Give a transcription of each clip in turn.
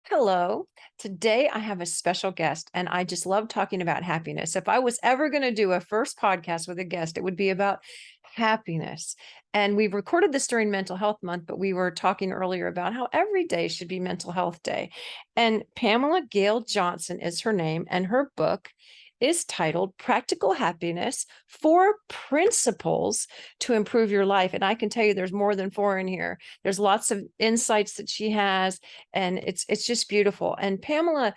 Hello. Today I have a special guest, and I just love talking about happiness. If I was ever going to do a first podcast with a guest, it would be about happiness. And we recorded this during Mental Health Month, but we were talking earlier about how every day should be Mental Health Day. And Pamela Gail Johnson is her name, and her book is titled Practical Happiness: Four Principles to Improve Your Life. And I can tell you there's more than four in here. There's lots of insights that she has, and it's just beautiful. And Pamela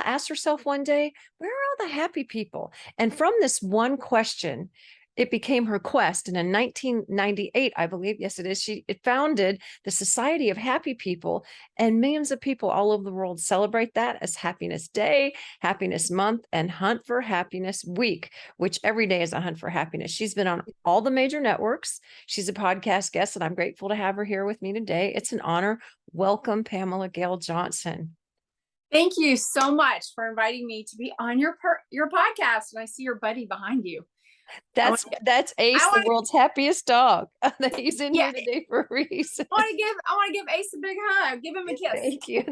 asked herself one day, where are all the happy people? And from this one question, it became her quest. And in 1998, I believe, yes, it is, she founded the Society of Happy People, and millions of people all over the world celebrate that as Happiness Day, Happiness Month, and Hunt for Happiness Week, which every day is a hunt for happiness. She's been on all the major networks. She's a podcast guest, and I'm grateful to have her here with me today. It's an honor. Welcome, Pamela Gail Johnson. Thank you so much for inviting me to be on your podcast. And I see your buddy behind you. That's Ace, the wanna, world's happiest dog. He's in yeah, here today for a reason. I want to give Ace a big hug. Give him a kiss. Thank you.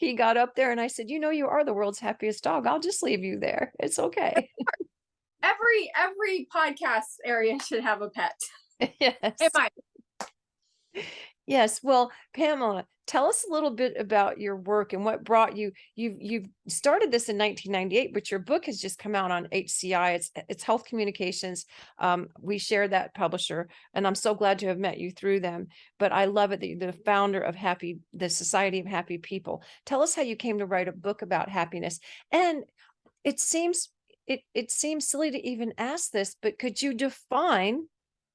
He got up there and I said, you are the world's happiest dog. I'll just leave you there. It's okay. Every podcast area should have a pet. Yes. Yes. Well, Pamela, tell us a little bit about your work and what brought you. You've started this in 1998, but your book has just come out on HCI. It's Health Communications. We share that publisher, and I'm so glad to have met you through them. But I love it that you're the founder of the Society of Happy People. Tell us how you came to write a book about happiness. And it seems silly to even ask this, but could you define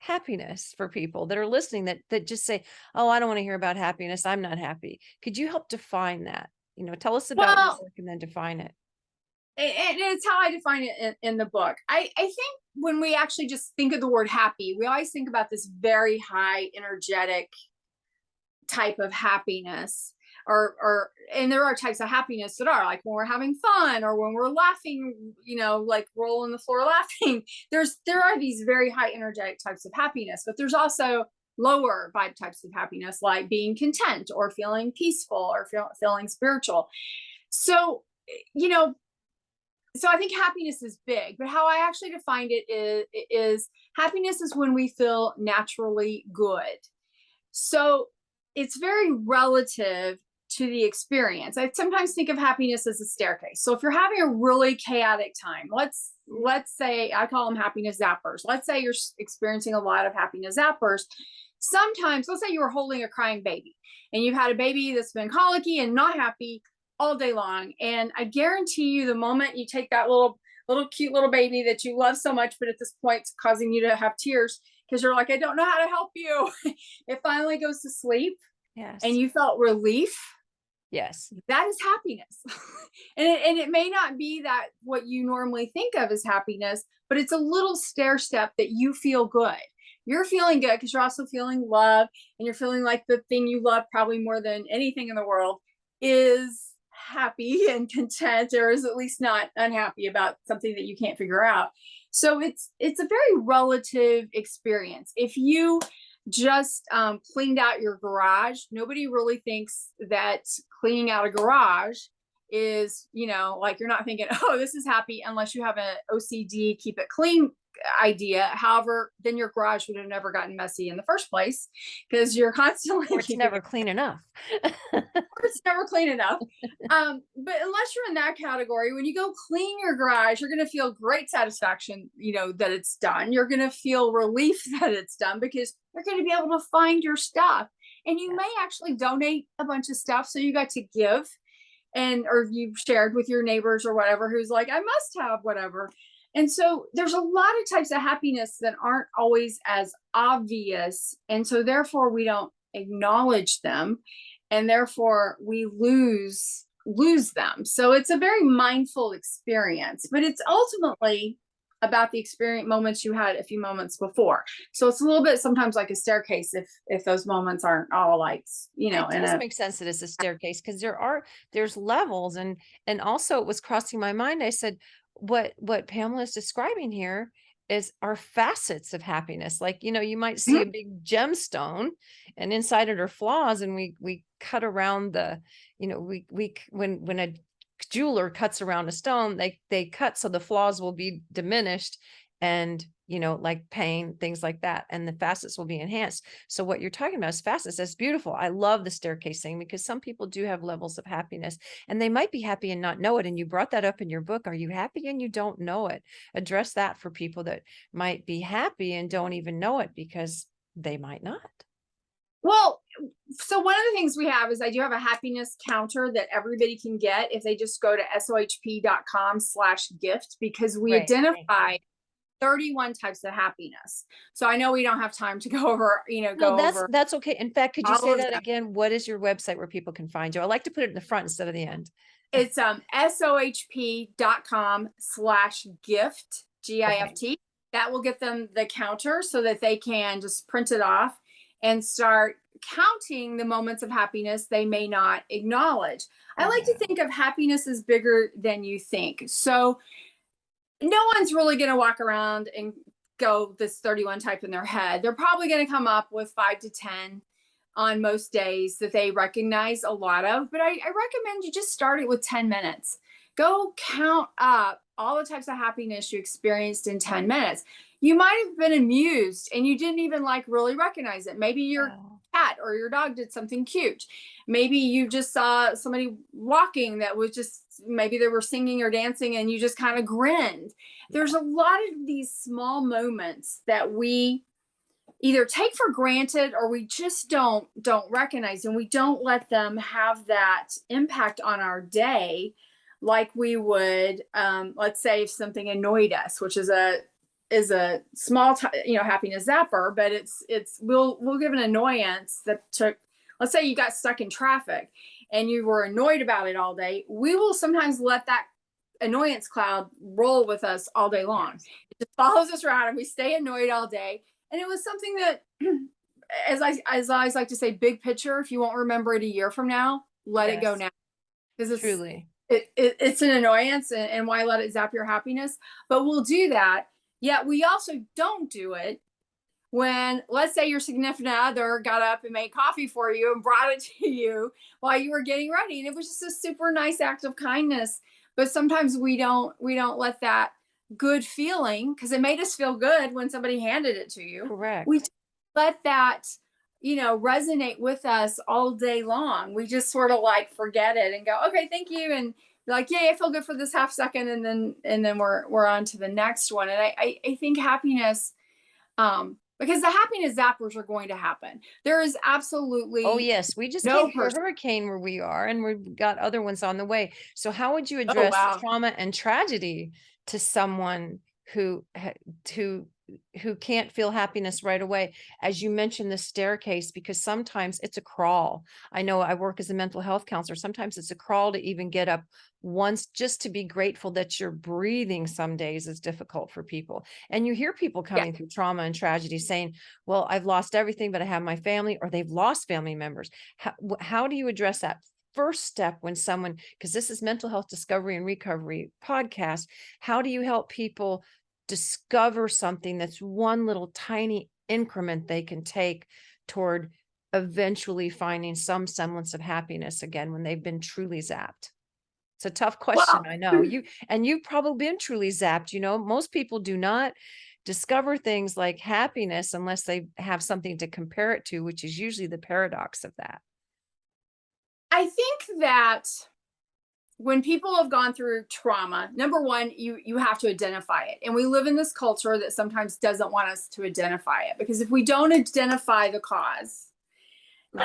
happiness for people that are listening that just say, oh, I don't want to hear about happiness, I'm not happy? Could you help define that? Tell us about your work and then define it. And it's how I define it in the book. I think when we actually just think of the word happy, we always think about this very high energetic type of happiness. And there are types of happiness that are like when we're having fun or when we're laughing, like rolling the floor laughing. There are these very high energetic types of happiness, but there's also lower vibe types of happiness, like being content or feeling peaceful or feeling spiritual. So, so I think happiness is big, but how I actually defined it is happiness is when we feel naturally good. So it's very relative to the experience. I sometimes think of happiness as a staircase. So if you're having a really chaotic time, let's say, I call them happiness zappers. Let's say you're experiencing a lot of happiness zappers. Sometimes, let's say you were holding a crying baby and you've had a baby that's been colicky and not happy all day long. And I guarantee you, the moment you take that little cute little baby that you love so much, but at this point it's causing you to have tears because you're like, I don't know how to help you. It finally goes to sleep. Yes. And you felt relief. Yes. That is happiness. and it may not be that what you normally think of as happiness, but it's a little stair step that you feel good. You're feeling good because you're also feeling love, and you're feeling like the thing you love probably more than anything in the world is happy and content, or is at least not unhappy about something that you can't figure out. So it's a very relative experience. If you just cleaned out your garage, nobody really thinks that cleaning out a garage is, like, you're not thinking, oh, this is happy, unless you have an OCD keep it clean idea. However, then your garage would have never gotten messy in the first place because you're constantly or it's never clean enough. It's never clean enough. But unless you're in that category, when you go clean your garage, you're going to feel great satisfaction, that it's done. You're going to feel relief that it's done because you're going to be able to find your stuff, and you may actually donate a bunch of stuff. So you got to give, or you've shared with your neighbors or whatever, who's like, I must have whatever. And so there's a lot of types of happiness that aren't always as obvious. And so therefore we don't acknowledge them, and therefore we lose them. So it's a very mindful experience, but it's ultimately about the experience moments you had a few moments before. So it's a little bit sometimes like a staircase if those moments aren't all like, It does make sense that it's a staircase because there's levels, and also it was crossing my mind. I said, what Pamela is describing here are facets of happiness. Like, you might see Mhm. a big gemstone and inside it are flaws, and we cut around the, when a jeweler cuts around a stone, they cut so the flaws will be diminished, and like pain, things like that, and the facets will be enhanced. So what you're talking about is facets. That's beautiful. I love the staircase thing, because some people do have levels of happiness, and they might be happy and not know it. And you brought that up in your book. Are you happy and you don't know it? Address that for people that might be happy and don't even know it, because they might not. Well, so one of the things we have is I do have a happiness counter that everybody can get if they just go to sohp.com/gift, because we Right. identify 31 types of happiness. So I know we don't have time to go over, No, go over that's okay. In fact, could you all say of that them. again? What is your website where people can find you? I like to put it in the front instead of the end. It's sohp.com/gift, Okay. GIFT. That will get them the counter so that they can just print it off and start counting the moments of happiness they may not acknowledge. I like to Wow. think of happiness as bigger than you think. So no one's really going to walk around and go this 31 type in their head. They're probably going to come up with 5 to 10 on most days that they recognize a lot of. But I recommend you just start it with 10 minutes. Go count up all the types of happiness you experienced in 10 minutes. You might have been amused and you didn't even like really recognize it. Maybe your Wow. cat or your dog did something cute. Maybe you just saw somebody walking that was just, maybe they were singing or dancing and you just kind of grinned. Yeah. There's a lot of these small moments that we either take for granted or we just don't recognize, and we don't let them have that impact on our day like we would, let's say if something annoyed us, which is a small happiness zapper, but we'll give an annoyance that took, let's say you got stuck in traffic and you were annoyed about it all day. We will sometimes let that annoyance cloud roll with us all day long. Yes. It just follows us around and we stay annoyed all day. And it was something that, as I always like to say, big picture, if you won't remember it a year from now, let it go Yes. now. Because Truly. it's an annoyance, and why let it zap your happiness? But we'll do that. Yet we also don't do it when, let's say, your significant other got up and made coffee for you and brought it to you while you were getting ready. And it was just a super nice act of kindness. But sometimes we don't let that good feeling, because it made us feel good when somebody handed it to you. We Correct. let that, resonate with us all day long. We just sort of like forget it and go, okay, thank you. And be like, yay, I feel good for this half second. And then we're on to the next one. And I think happiness, because the happiness zappers are going to happen. There is Oh, absolutely yes. We just no came through a person. hurricane where we are, and we've got other ones on the way. So how would you Oh, address wow. trauma and tragedy to someone who who who can't feel happiness right away? As you mentioned, the staircase, because sometimes it's a crawl. I know I work as a mental health counselor. Sometimes it's a crawl to even get up once, just to be grateful that you're breathing. Some days is difficult for people. And you hear people Yeah. coming through trauma and tragedy saying, well, I've lost everything, but I have my family, or they've lost family members. How do you address that first step when someone, because this is mental health discovery and recovery podcast, how do you help people discover something that's one little tiny increment they can take toward eventually finding some semblance of happiness again when they've been truly zapped? It's a tough question. Well, I know you've probably been truly zapped. Most people do not discover things like happiness unless they have something to compare it to, which is usually the paradox of that. I think that when people have gone through trauma, number one, you have to identify it. And we live in this culture that sometimes doesn't want us to identify it, because if we don't identify the cause,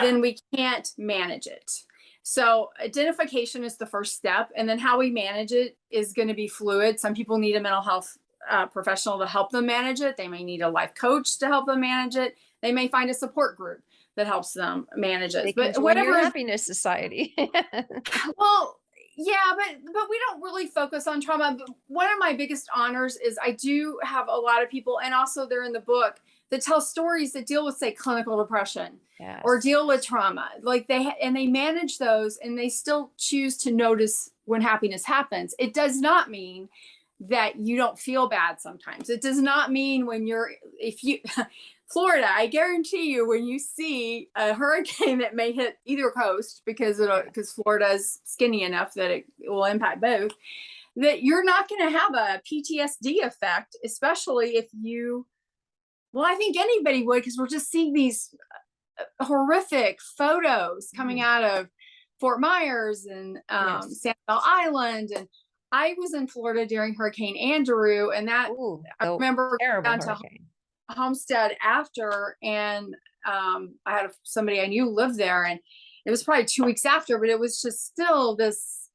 then we can't manage it. So identification is the first step, and then how we manage it is going to be fluid. Some people need a mental health professional to help them manage it. They may need a life coach to help them manage it. They may find a support group that helps them manage They it. can But join your whatever, happiness society. well, yeah, but we don't really focus on trauma. But one of my biggest honors is I do have a lot of people, and also they're in the book, that tell stories that deal with, say, clinical depression or Yes. deal with trauma. Like they manage those, and they still choose to notice when happiness happens. It does not mean that you don't feel bad sometimes. It does not mean if you, Florida, I guarantee you, when you see a hurricane that may hit either coast, because Florida is skinny enough that it will impact both, that you're not going to have a PTSD effect, especially if you, well, I think anybody would, because we're just seeing these horrific photos coming out of Fort Myers and Sanibel Island. And I was in Florida during Hurricane Andrew, and that I remember down to Homestead after, and I had somebody I knew lived there, and it was probably 2 weeks after, but it was just still this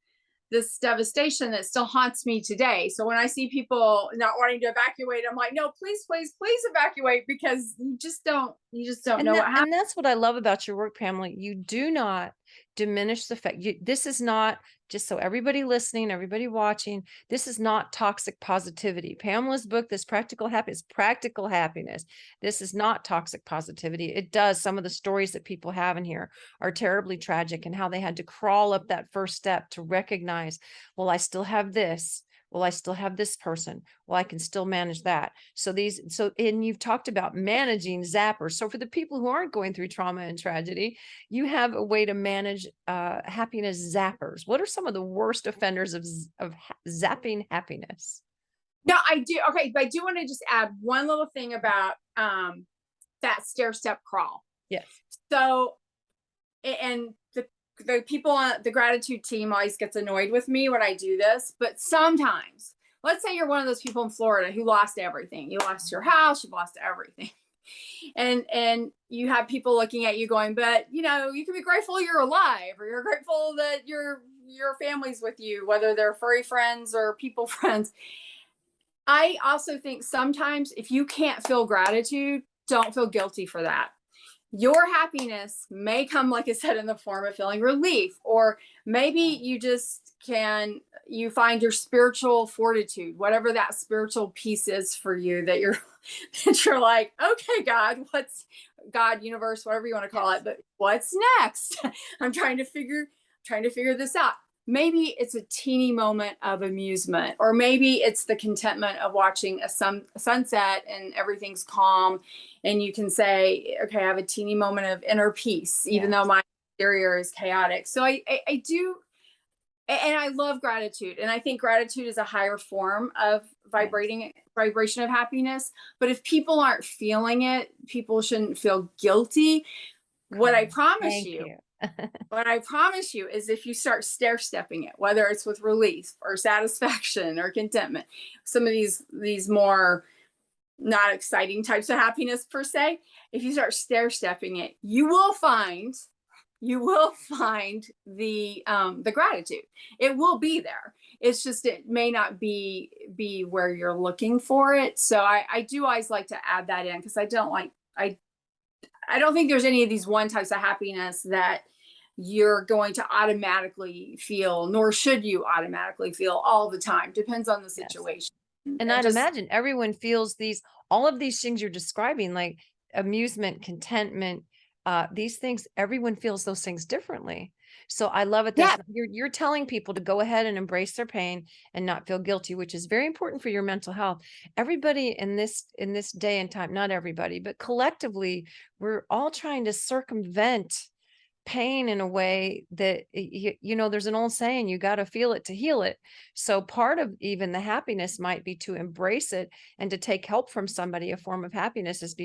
devastation that still haunts me today. So when I see people not wanting to evacuate, I'm like, no, please, please, please evacuate, because you just don't know what happened. And that's what I love about your work, Pamela. You do not diminish the fact this is not, just so everybody listening, everybody watching, this is not toxic positivity. Pamela's book, this practical happiness. This is not toxic positivity. It does. Some of the stories that people have in here are terribly tragic, and how they had to crawl up that first step to recognize, well, I still have this. Well, I still have this person. Well, I can still manage that. And you've talked about managing zappers. So for the people who aren't going through trauma and tragedy, you have a way to manage happiness zappers. What are some of the worst offenders of zapping happiness? No, I do. Okay. But I do want to just add one little thing about that stair step crawl. Yes. So, and the people on the gratitude team always gets annoyed with me when I do this, but sometimes, let's say you're one of those people in Florida who lost everything. You lost your house, you've lost everything. And you have people looking at you going, but you can be grateful you're alive, or you're grateful that your family's with you, whether they're furry friends or people friends. I also think sometimes if you can't feel gratitude, don't feel guilty for that. Your happiness may come, like I said, in the form of feeling relief, or maybe you find your spiritual fortitude, whatever that spiritual piece is for you, that you're like, okay, God, universe, whatever you want to call it, but what's next? I'm trying to figure this out. Maybe it's a teeny moment of amusement, or maybe it's the contentment of watching a sunset and everything's calm, and you can say, okay, I have a teeny moment of inner peace, even though my exterior is chaotic. So I do, and I love gratitude, and I think gratitude is a higher form of vibration of happiness. But if people aren't feeling it, people shouldn't feel guilty. What I promise you. What I promise you is, if you start stair stepping it, whether it's with relief or satisfaction or contentment, some of these more not exciting types of happiness per se, if you start stair stepping it, you will find the gratitude. It will be there. It's just, it may not be where you're looking for it. So I do always like to add that in, because I don't think there's any of these one types of happiness that you're going to automatically feel, nor should you automatically feel all the time. Depends on the situation. And I'd imagine everyone feels all of these things you're describing, like amusement, contentment, these things, everyone feels those things differently. So I love it that you're telling people to go ahead and embrace their pain and not feel guilty, which is very important for your mental health. Everybody in this day and time, not everybody, but collectively, we're all trying to circumvent pain in a way that, there's an old saying, you got to feel it to heal it. So part of even the happiness might be to embrace it and to take help from somebody. A form of happiness is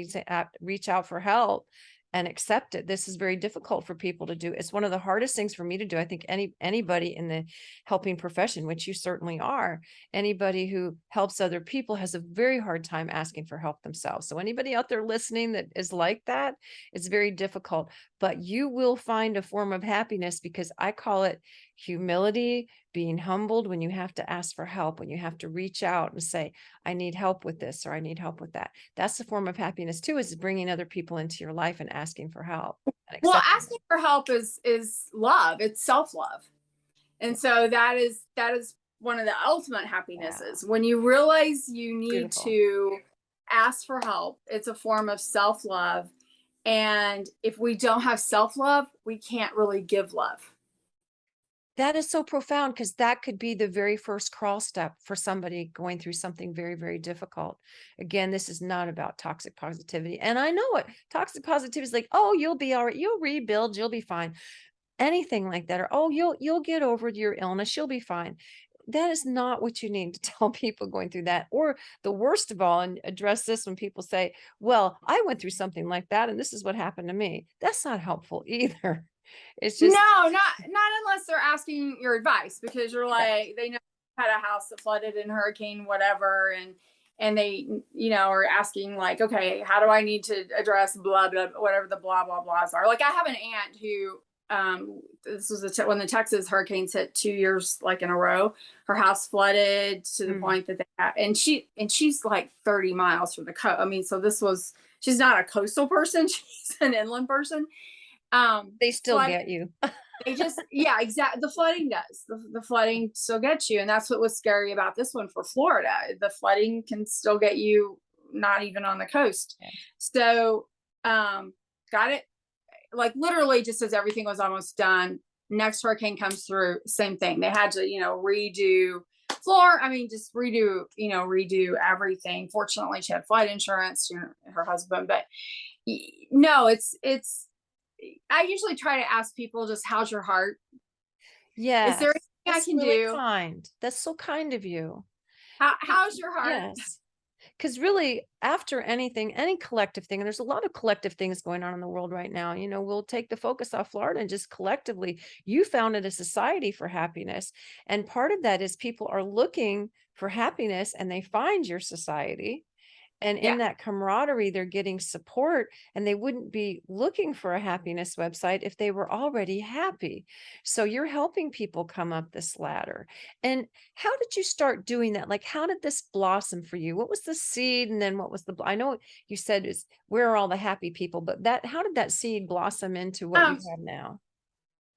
reach out for help and accept it. This is very difficult for people to do. It's one of the hardest things for me to do. I think anybody in the helping profession, which you certainly are, anybody who helps other people has a very hard time asking for help themselves. So anybody out there listening that is like that, it's very difficult, but you will find a form of happiness, because I call it humility, being humbled when you have to ask for help, when you have to reach out and say, I need help with this, or I need help with that. That's the form of happiness too, is bringing other people into your life and asking for help. Well, asking for help is love. It's self-love. And so that is one of the ultimate happinesses. When you realize you need to ask for help, it's a form of self-love. And if we don't have self-love, we can't really give love. That is so profound because that could be the very first crawl step for somebody going through something very, very difficult. Again, this is not about toxic positivity. And I know it. Toxic positivity is like, oh, you'll be all right. You'll rebuild. You'll be fine. Anything like that. Or, oh, you'll get over your illness. You'll be fine. That is not what you need to tell people going through that. Or the worst of all, and address this when people say, well, I went through something like that, and this is what happened to me. That's not helpful either. It's No, just, not unless they're asking your advice, because you're yeah, like, they know you had a house that flooded in hurricane whatever, and they, you know, are asking like, okay, how do I need to address blah blah, whatever the blah blah blahs are. Like I have an aunt who this was when the Texas hurricanes hit 2 years like in a row. Her house flooded to the mm, point that she's like 30 miles from the coast. I mean, so she's not a coastal person, she's an inland person. they still Flood get you. They just, yeah, exactly. The flooding does. The flooding still gets you. And that's what was scary about this one for Florida. The flooding can still get you, not even on the coast. Yeah. So, got it. Like literally just as everything was almost done, next hurricane comes through, same thing. They had to, redo floor. I mean, just redo everything. Fortunately, she had flood insurance, her husband, but no, I usually try to ask people just, how's your heart? Is there Yes, anything I that's can really do? kind. That's so kind of you. And How's your heart? yes, because really, after anything, any collective thing, and there's a lot of collective things going on in the world right now, we'll take the focus off Florida and just collectively, you founded a society for happiness. And part of that is people are looking for happiness and they find your society. And Yeah. in that camaraderie, they're getting support, and they wouldn't be looking for a happiness website if they were already happy. So you're helping people come up this ladder. And how did you start doing that? Like, how did this blossom for you? What was the seed? And then what was I know you said is where are all the happy people, but how did that seed blossom into what you Um, have now?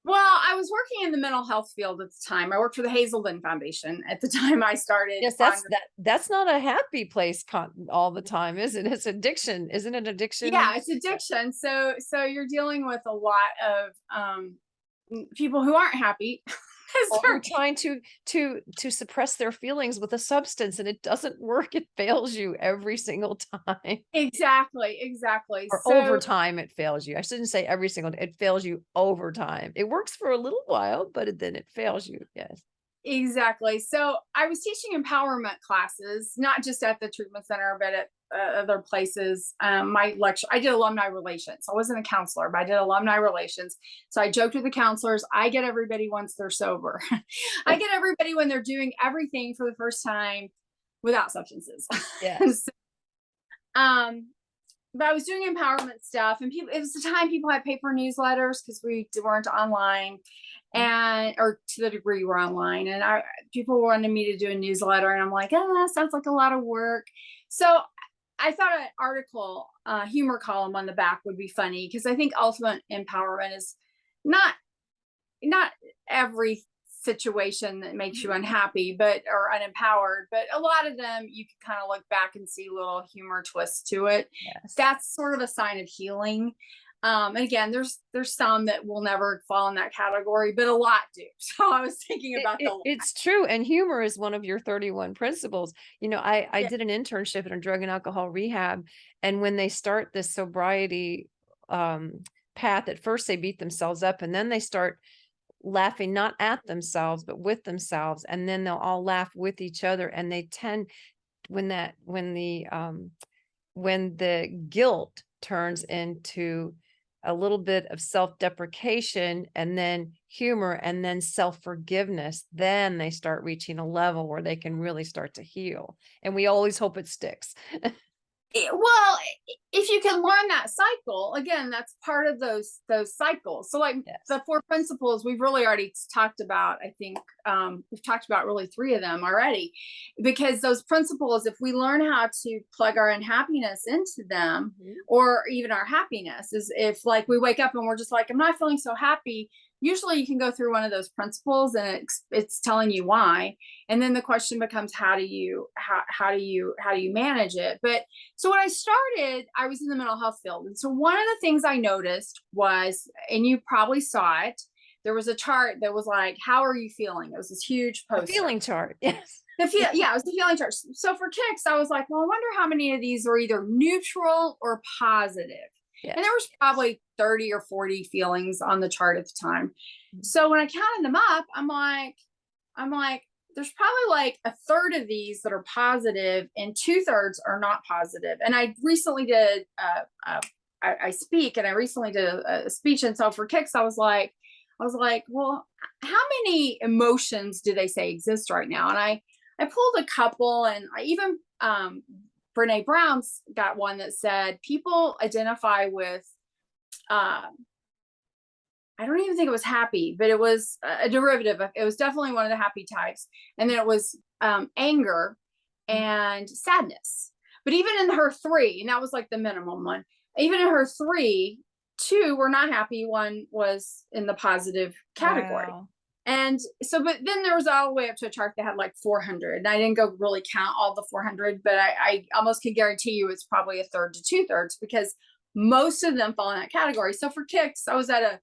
well, I was working in the mental health field at the time. I worked for the Hazelden Foundation at the time I started Yes, on. that's not a happy place all the time, is it? It's addiction. Isn't it addiction? Yeah, it's addiction. So you're dealing with a lot of people who aren't happy. Or who are trying to suppress their feelings with a substance, and it doesn't work. It fails you every single time. Exactly. Or over So time it fails you. I shouldn't say every single it fails you over time. It works for a little while, but then it fails you. Yes. exactly. So I was teaching empowerment classes, not just at the treatment center, but at other places. My lecture, I did alumni relations. I wasn't a counselor, but I did alumni relations. So I joked with the counselors. I get everybody once they're sober. I get everybody when they're doing everything for the first time without substances. Yes. So, but I was doing empowerment stuff, and it was the time people had paper newsletters because we weren't online, and or to the degree we're online, and people wanted me to do a newsletter, and I'm like, oh, that sounds like a lot of work. So I thought an article, humor column on the back would be funny, because I think ultimate empowerment is not every situation that makes you unhappy or unempowered, but a lot of them you can kind of look back and see little humor twists to it. Yes. That's sort of a sign of healing. And again, there's some that will never fall in that category, but a lot do. So I was thinking about It's true. And humor is one of your 31 principles. I yeah, did an internship in a drug and alcohol rehab. And when they start this sobriety path, at first they beat themselves up, and then they start laughing not at themselves but with themselves, and then they'll all laugh with each other, and they tend when the guilt turns into a little bit of self-deprecation, and then humor, and then self-forgiveness, then they start reaching a level where they can really start to heal, and we always hope it sticks. well, if you can learn that cycle, again, that's part of those cycles. So like Yes. the 4 principles we've really already talked about. I think we've talked about really 3 of them already, because those principles, if we learn how to plug our unhappiness into them, Mhm. or even our happiness, is if like we wake up and we're just like, I'm not feeling so happy. Usually you can go through one of those principles, and it's telling you why. And then the question becomes, how do you manage it? But so when I started, I was in the mental health field. And so one of the things I noticed was, and you probably saw it, there was a chart that was like, how are you feeling? It was this huge A poster. feeling chart. Yes. Yeah, it was the feeling chart. So for kicks, I was like, well, I wonder how many of these are either neutral or positive. Yes. And there was probably 30 or 40 feelings on the chart at the time. Mhm. So when I counted them up, I'm like, there's probably like a third of these that are positive and 2/3 are not positive. And I recently did, I speak, and I recently did a speech. And so for kicks, I was like, well, how many emotions do they say exist right now? And I pulled a couple, and I even, Brene Brown's got one that said people identify with, I don't even think it was happy, but it was a derivative of, it was definitely one of the happy types. And then it was anger and sadness. But even in her 3, and that was like the minimum one, even in her 3, 2 were not happy. 1 was in the positive category. Wow. And so, but then there was all the way up to a chart that had like 400. And I didn't go really count all the 400, but I almost can guarantee you it's probably a third to 2/3, because most of them fall in that category. So for kicks, I was at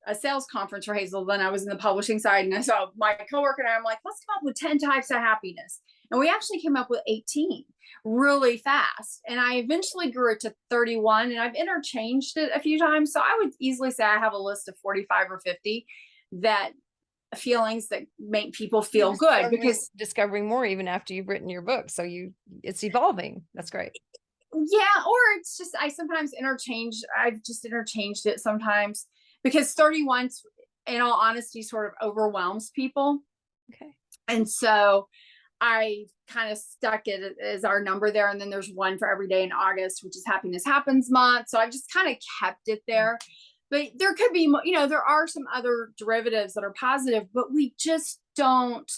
a sales conference for Hazel. Then I was in the publishing side, and I saw my coworker and I'm like, let's come up with 10 types of happiness. And we actually came up with 18 really fast. And I eventually grew it to 31, and I've interchanged it a few times. So I would easily say I have a list of 45 or 50 that feelings that make people feel good, because discovering more even after you've written your book. So it's evolving. That's great. yeah, or it's just, I've just interchanged it sometimes, because 31, in all honesty, sort of overwhelms people. Okay. And so I kind of stuck it as our number there. And then there's one for every day in August, which is Happiness Happens Month. So I've just kind of kept it there. But there could be, there are some other derivatives that are positive, but we don't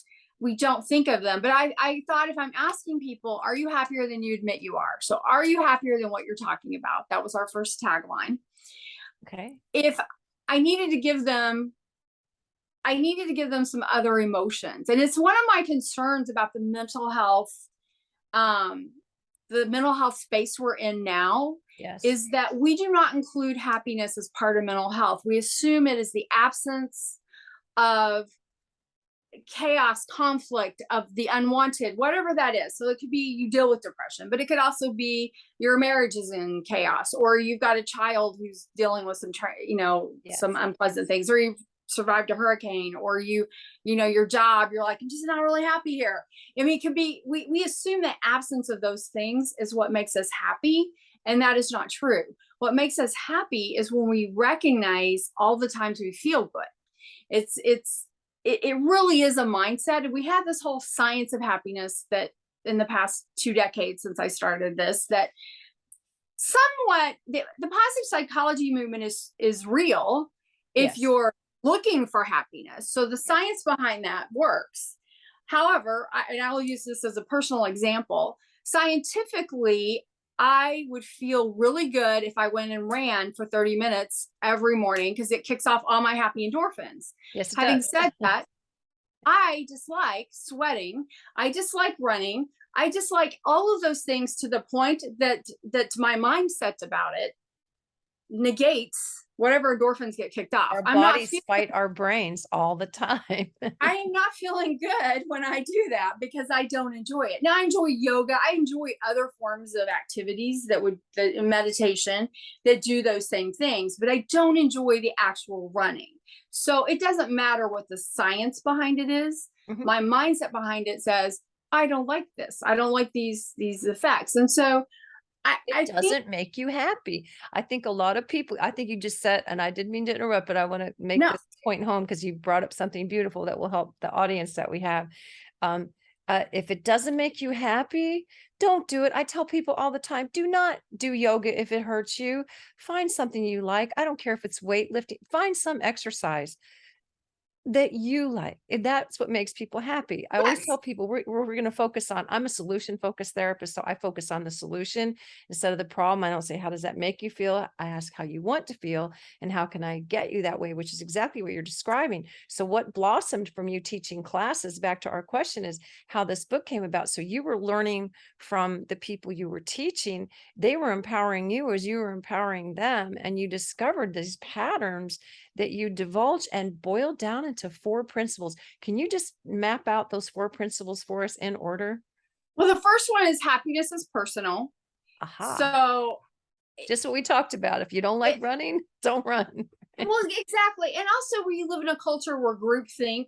think of them. But I thought, if I'm asking people, are you happier than you admit you are? So are you happier than what you're talking about? That was our first tagline. Okay. If I needed to give them some other emotions. And it's one of my concerns about the mental health space we're in now. Yes. Is that we do not include happiness as part of mental health. We assume it is the absence of chaos, conflict, of the unwanted, whatever that is. So it could be you deal with depression, but it could also be your marriage is in chaos, or you've got a child who's dealing with some, Yes. some unpleasant things, or you've survived a hurricane, or your job, you're like, I'm just not really happy here. I mean, it could be, we assume the absence of those things is what makes us happy. And that is not true. What makes us happy is when we recognize all the times we feel good. It really is a mindset. We have this whole science of happiness that in the past 2 decades since I started this, that somewhat the positive psychology movement is real if Yes. you're looking for happiness. So the science behind that works. However, and I'll use this as a personal example, scientifically, I would feel really good if I went and ran for 30 minutes every morning, because it kicks off all my happy endorphins. Yes. Having said that, I dislike sweating. I dislike running. I dislike all of those things to the point that my mindset about it negates whatever endorphins get kicked off. Our bodies fight our brains all the time. I am not feeling good when I do that, because I don't enjoy it. Now I enjoy yoga. I enjoy other forms of activities meditation that do those same things, but I don't enjoy the actual running. So it doesn't matter what the science behind it is. Mhm. My mindset behind it says, I don't like this. I don't like these effects. And so It doesn't make you happy. I think a lot of people, I think you just said, and I didn't mean to interrupt, but I want to make No. this point home because you brought up something beautiful that will help the audience that we have. If it doesn't make you happy, don't do it. I tell people all the time, do not do yoga if it hurts you. Find something you like. I don't care if it's weightlifting. Find some exercise that you like. That's what makes people happy. I always tell people we're going to focus on, I'm a solution focused therapist. So I focus on the solution instead of the problem. I don't say, how does that make you feel? I ask how you want to feel and how can I get you that way, which is exactly what you're describing. So what blossomed from you teaching classes, back to our question, is how this book came about. So you were learning from the people you were teaching. They were empowering you as you were empowering them. And you discovered these patterns that you divulge and boil down into 4 principles. Can you just map out those 4 principles for us in order? Well, the first one is happiness is personal. Aha. So Just what we talked about. If you don't like it, running, don't run. well, exactly. And also we live in a culture where groupthink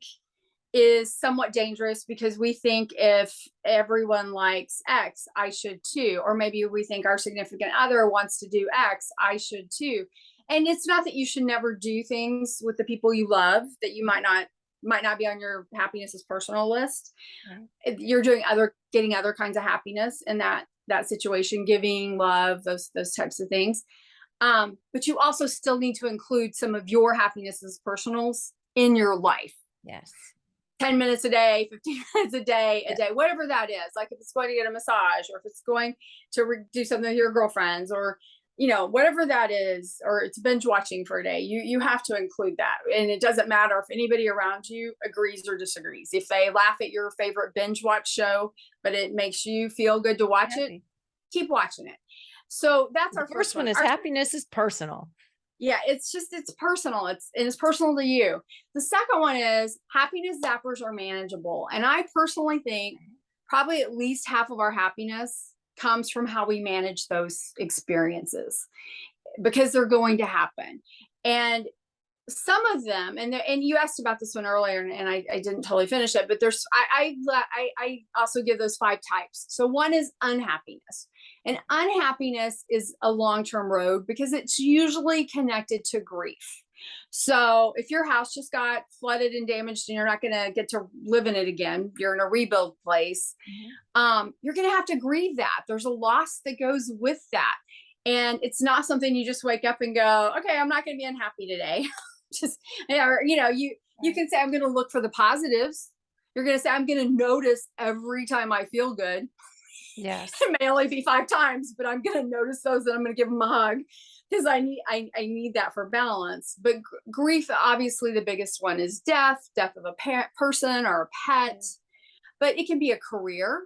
is somewhat dangerous because we think if everyone likes X, I should too. Or maybe we think our significant other wants to do X, I should too. And it's not that you should never do things with the people you love that you might not be on your happiness is personal list. Right. You're getting other kinds of happiness in that situation, giving, love, those types of things. But you also still need to include some of your happiness as personals in your life. Yes. 10 minutes a day, 15 minutes a day, Yeah. whatever that is. Like if it's going to get a massage, or if it's going to do something with your girlfriends, or whatever that is, or it's binge watching for a day, you have to include that. And it doesn't matter if anybody around you agrees or disagrees. If they laugh at your favorite binge watch show, but it makes you feel good to watch it, keep watching it. So that's The our first one. Is happiness is personal. Yeah, it's personal. It's personal to you. The second one is happiness zappers are manageable. And I personally think probably at least half of our happiness comes from how we manage those experiences, because they're going to happen. And some of them, and you asked about this one earlier, and I didn't totally finish it, but there's I also give those 5 types. So one is unhappiness, and unhappiness is a long-term road because it's usually connected to grief. So if your house just got flooded and damaged and you're not going to get to live in it again, you're in a rebuild place, you're going to have to grieve that. There's a loss that goes with that. And it's not something you just wake up and go, okay, I'm not going to be unhappy today. Just, you can say, I'm going to look for the positives. You're going to say, I'm going to notice every time I feel good. Yes. It may only be 5 times, but I'm going to notice those, and I'm going to give them a hug, because I need that for balance. But grief, obviously the biggest one is death of a person or a pet, but it can be a career.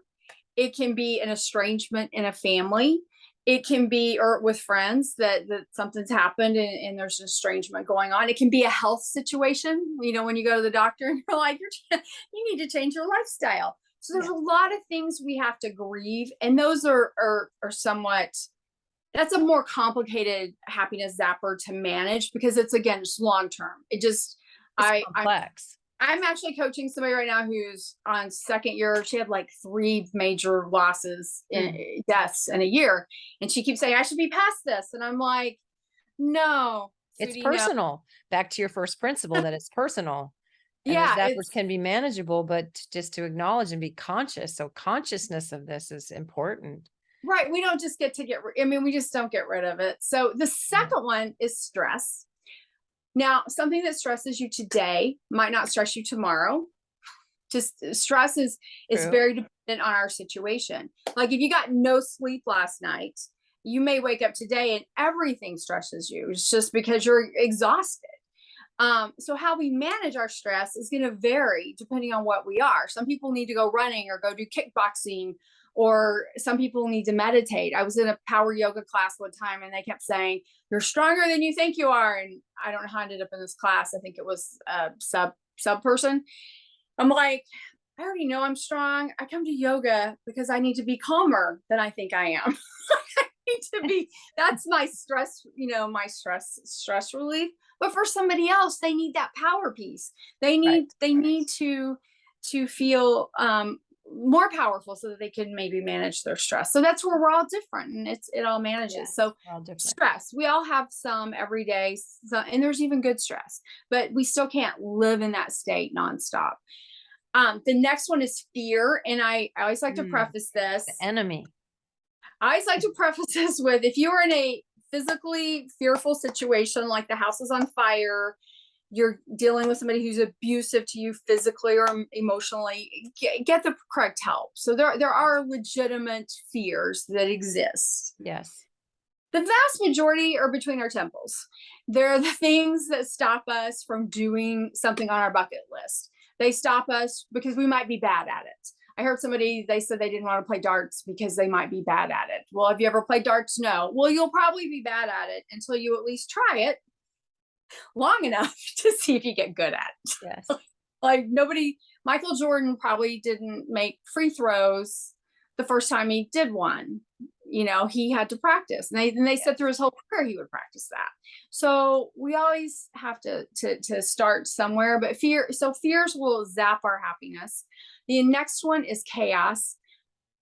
It can be an estrangement in a family. It can be, or with friends, that something's happened and there's an estrangement going on. It can be a health situation. When you go to the doctor and you're like, you need to change your lifestyle. So there's a lot of things we have to grieve. And those are somewhat, that's a more complicated happiness zapper to manage, because it's, again, just long-term. It's complex. I'm actually coaching somebody right now who's on 2nd year. She had like 3 major losses in deaths in a year. And she keeps saying, I should be past this. And I'm like, no, It's sweetie, personal. no. Back to your first principle, that it's personal. And Yeah, the zappers can be manageable, but just to acknowledge and be conscious. So consciousness of this is important. Right. We don't just we just don't get rid of it. So the second one is stress. Now, something that stresses you today might not stress you tomorrow. Just stress is very dependent on our situation. Like if you got no sleep last night, you may wake up today and everything stresses you. It's just because you're exhausted. So how we manage our stress is going to vary depending on what we are. Some people need to go running or go do kickboxing, or some people need to meditate. I was in a power yoga class one time and they kept saying, you're stronger than you think you are. And I don't know how I ended up in this class. I think it was a sub person. I'm like, I already know I'm strong. I come to yoga because I need to be calmer than I think I am. I need to be, that's my stress, my stress relief. But for somebody else, they need that power piece. They need to feel more powerful so that they can maybe manage their stress. So that's where we're all different, and it all manages. Yeah, so stress, we all have some every day, and there's even good stress, but we still can't live in that state nonstop. The next one is fear. And I always like to preface this. The enemy. I always like to preface this with, if you're in a physically fearful situation, like the house is on fire, you're dealing with somebody who's abusive to you physically or emotionally, get the correct help. So there are legitimate fears that exist. Yes. The vast majority are between our temples. They're the things that stop us from doing something on our bucket list. They stop us because we might be bad at it. I heard somebody, they said they didn't want to play darts because they might be bad at it. Well, have you ever played darts? No. Well, you'll probably be bad at it until you at least try it. long enough to see if you get good at it. Yes. Like Michael Jordan probably didn't make free throws the first time he did one. He had to practice, and they said through his whole career he would practice that. So we always have to start somewhere. But fears will zap our happiness. The next one is chaos.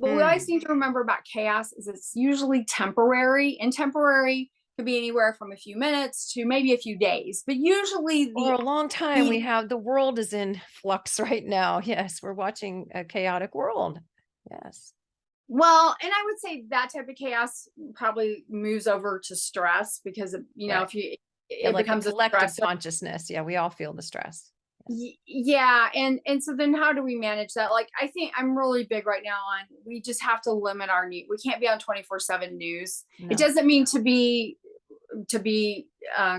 But what I seem to remember about chaos is it's usually temporary, and temporary could be anywhere from a few minutes to maybe a few days. But usually For a long time, the world is in flux right now. Yes, we're watching a chaotic world. Yes. Well, and I would say that type of chaos probably moves over to stress, because Right. if you It like becomes a collective stress. consciousness. Yeah, we all feel the stress. Yeah, and so then how do we manage that? Like, I think I'm really big right now on, we just have to limit our news. We can't be on 24/7 news. No. It doesn't mean to be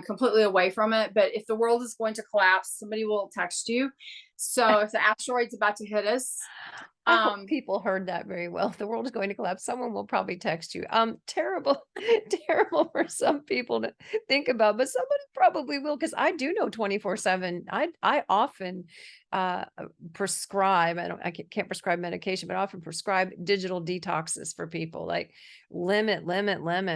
completely away from it, but if the world is going to collapse, somebody will text you. So if the asteroid's about to hit us, I hope people heard that very well. If the world is going to collapse, someone will probably text you. Terrible, terrible for some people to think about, but somebody probably will, because I do know 24/7. I often prescribe. I can't prescribe medication, but I often prescribe digital detoxes for people. Like limit.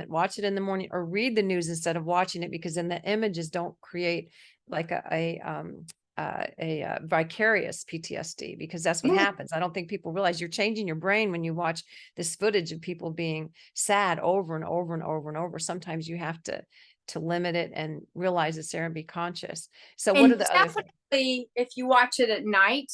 Watch it in the morning, or read the news instead of watching it, because then the images don't create like a vicarious PTSD, because that's what happens. I don't think people realize you're changing your brain when you watch this footage of people being sad over and over and over and over. Sometimes you have to limit it and realize it's there and be conscious. So what are the other things? If you watch it at night,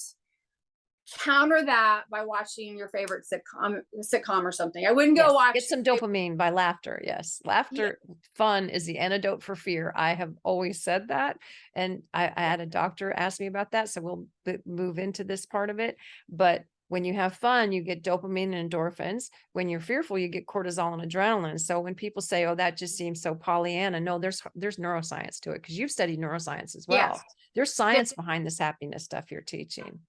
counter that by watching your favorite sitcom or something. I wouldn't go watch. Get some dopamine by laughter. Yes. Laughter, fun is the antidote for fear. I have always said that. And I had a doctor ask me about that. So we'll move into this part of it. But when you have fun, you get dopamine and endorphins. When you're fearful, you get cortisol and adrenaline. So when people say, oh, that just seems so Pollyanna, no, there's neuroscience to it, because you've studied neuroscience as well. Yes. There's science behind this happiness stuff you're teaching.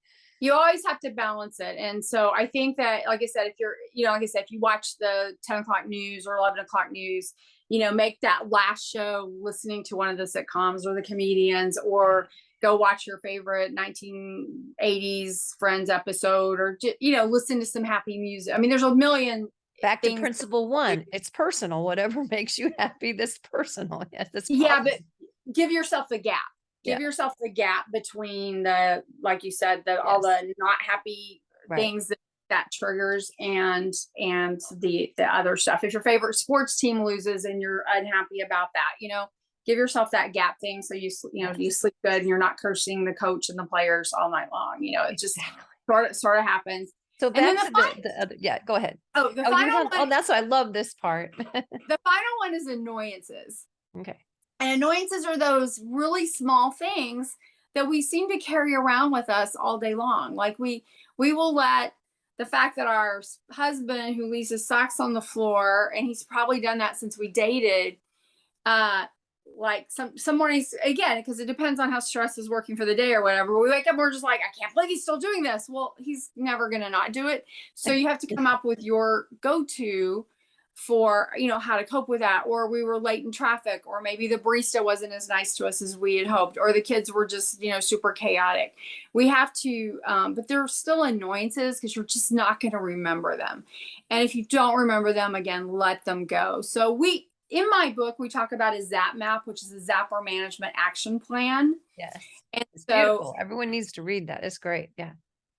You always have to balance it. And so I think that, like I said, if if you watch the 10 o'clock news or 11 o'clock news, make that last show listening to one of the sitcoms or the comedians, or go watch your favorite 1980s Friends episode, or, listen to some happy music. I mean, there's a million. Back to principle one, it's personal. Whatever makes you happy, that's personal. Yes, that's positive. Yeah, but give yourself the gap. Give yourself the gap between like you said, all the not happy things that triggers, and the other stuff. If your favorite sports team loses and you're unhappy about that, give yourself that gap thing. So you sleep good and you're not cursing the coach and the players all night long. It just sort of happens. So back to the other, go ahead. Oh, the final one. Oh, that's why I love this part. The final one is annoyances. Okay. And annoyances are those really small things that we seem to carry around with us all day long. Like we will let the fact that our husband, who leaves his socks on the floor, and he's probably done that since we dated, like some mornings, again, because it depends on how stress is working for the day or whatever, we wake up and we're just like, I can't believe he's still doing this. Well, he's never going to not do it. So you have to come up with your go-to for how to cope with that. Or we were late in traffic, or maybe the barista wasn't as nice to us as we had hoped, or the kids were just super chaotic. We have to but there are still annoyances, because you're just not going to remember them, and if you don't remember them, again, let them go. So in my book, we talk about a zap map, which is a zapper management action plan. Yes, and it's beautiful. Everyone needs to read that. It's great. Yeah,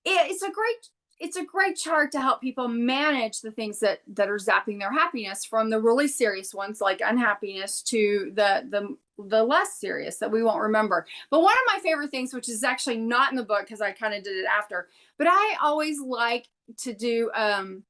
it's a great chart to help people manage the things that are zapping their happiness, from the really serious ones like unhappiness to the less serious that we won't remember. But one of my favorite things, which is actually not in the book because I kind of did it after, but I always like to do, I'm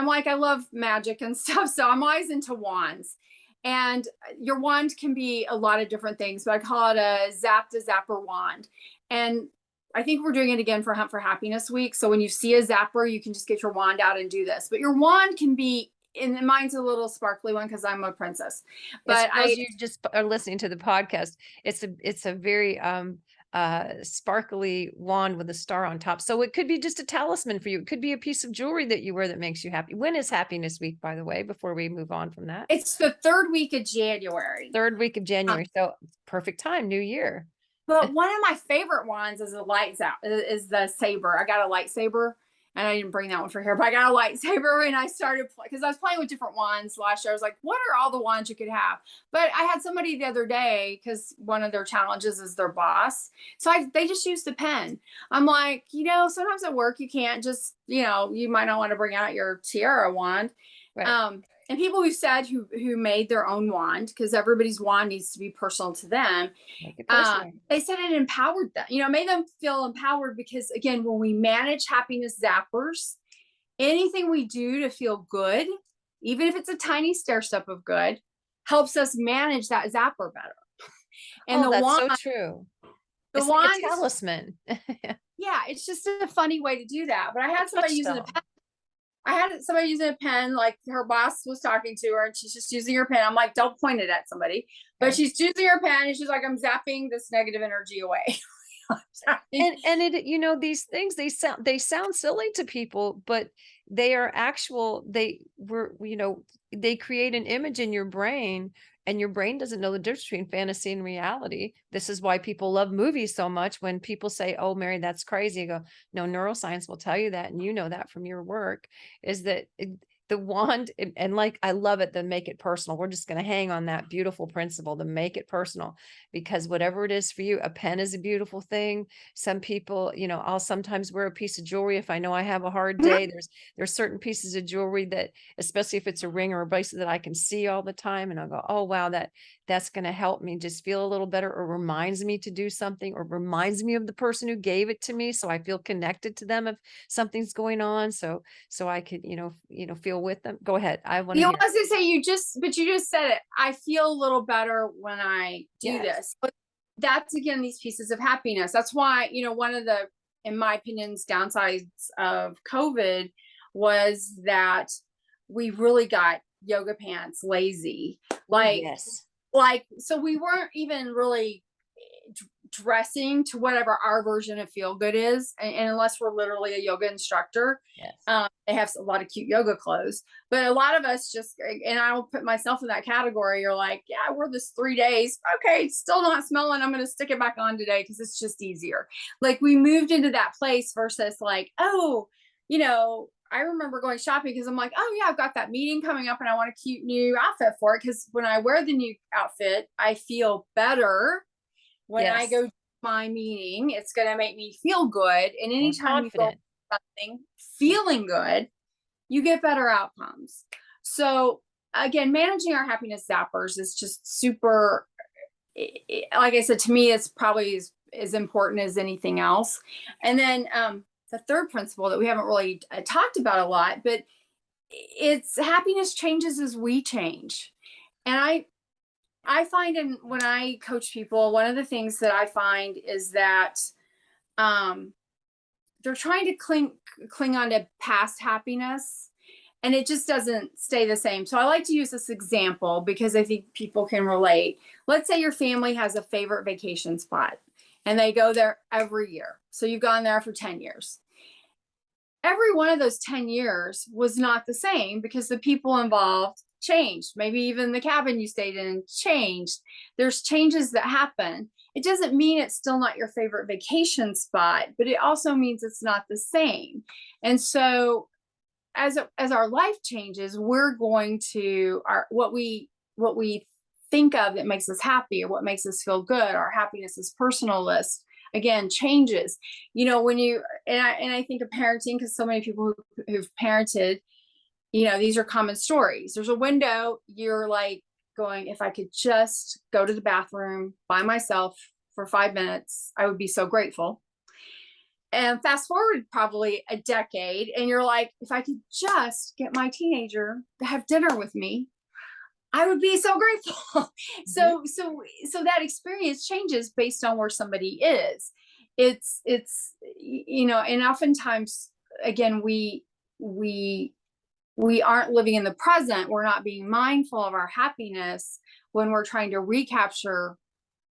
like, I love magic and stuff. So I'm always into wands. And your wand can be a lot of different things, but I call it a zap to zapper wand. And I think we're doing it again for Hunt for Happiness Week. So when you see a zapper, you can just get your wand out and do this. But your wand can be, and mine's a little sparkly one because I'm a princess. But you just are listening to the podcast. It's a very sparkly wand with a star on top. So it could be just a talisman for you. It could be a piece of jewelry that you wear that makes you happy. When is Happiness Week, by the way, before we move on from that? It's the third week of January. Third week of January. So perfect time, new year. But one of my favorite ones is is the saber. I got a lightsaber, and I didn't bring that one for here, but I got a lightsaber, and I started because I was playing with different wands last year. I was like, what are all the wands you could have? But I had somebody the other day, because one of their challenges is their boss. So they just used a pen. I'm like, sometimes at work you can't just, you might not want to bring out your tiara wand. Right. And people who said who made their own wand, because everybody's wand needs to be personal to them. Make it personal. They said it empowered them, made them feel empowered, because again, when we manage happiness zappers, anything we do to feel good, even if it's a tiny stair step of good, helps us manage that zapper better. And Oh, the that's so wand, true. the It's wand, like a talisman. yeah, it's just a funny way to do that. But I had somebody using a pen. Like her boss was talking to her, and she's just using her pen. I'm like, don't point it at somebody, but she's using her pen, and she's like, I'm zapping this negative energy away. And it, these things, they sound silly to people, but they are actual. They create an image in your brain, and your brain doesn't know the difference between fantasy and reality. This is why people love movies so much. When people say, oh, Mary, that's crazy, I go, no, neuroscience will tell you that, and you know that from your work, is that the wand, and like, I love it, the make it personal. We're just going to hang on that beautiful principle, to make it personal, because whatever it is for you, a pen is a beautiful thing. Some people, I'll sometimes wear a piece of jewelry if I know I have a hard day. There's certain pieces of jewelry that, especially if it's a ring or a bracelet, that I can see all the time, and I'll go, oh wow, that's going to help me just feel a little better, or reminds me to do something, or reminds me of the person who gave it to me, so I feel connected to them if something's going on, so I could feel with them. Go ahead, I want to hear. I was gonna say, you just said it. I feel a little better when I do this. But that's, again, these pieces of happiness. That's why, one of the, in my opinion, downsides of COVID was that we really got yoga pants lazy. So we weren't even really dressing to whatever our version of feel good is, and unless we're literally a yoga instructor. They have a lot of cute yoga clothes, but a lot of us just, and I will put myself in that category, you're like, yeah, I wore this 3 days, okay, it's still not smelling, I'm going to stick it back on today because it's just easier. Like, we moved into that place versus like, oh, I remember going shopping because I'm like, oh yeah, I've got that meeting coming up and I want a cute new outfit for it, because when I wear the new outfit, I feel better. When I go to my meeting, it's going to make me feel good. And anytime you go something feeling good, you get better outcomes. So again, managing our happiness zappers is just super, like I said, to me, it's probably as important as anything else. And then the third principle that we haven't really talked about a lot, but it's happiness changes as we change. And I find, when I coach people, one of the things that I find is that they're trying to cling on to past happiness, and it just doesn't stay the same. So I like to use this example because I think people can relate. Let's say your family has a favorite vacation spot and they go there every year. So you've gone there for 10 years. Every one of those 10 years was not the same because the people involved changed. Maybe even the cabin you stayed in changed. There's changes that happen. It doesn't mean it's still not your favorite vacation spot, but it also means it's not the same. And so as our life changes, we're going to what we think of that makes us happy, or what makes us feel good, our happiness is personal list, again, changes. When you, and I think of parenting, because so many people who've parented, these are common stories. There's a window, you're like going, if I could just go to the bathroom by myself for 5 minutes, I would be so grateful. And fast forward probably a decade, and you're like, if I could just get my teenager to have dinner with me, I would be so grateful. So that experience changes based on where somebody is. It's and oftentimes, again, we aren't living in the present. We're not being mindful of our happiness when we're trying to recapture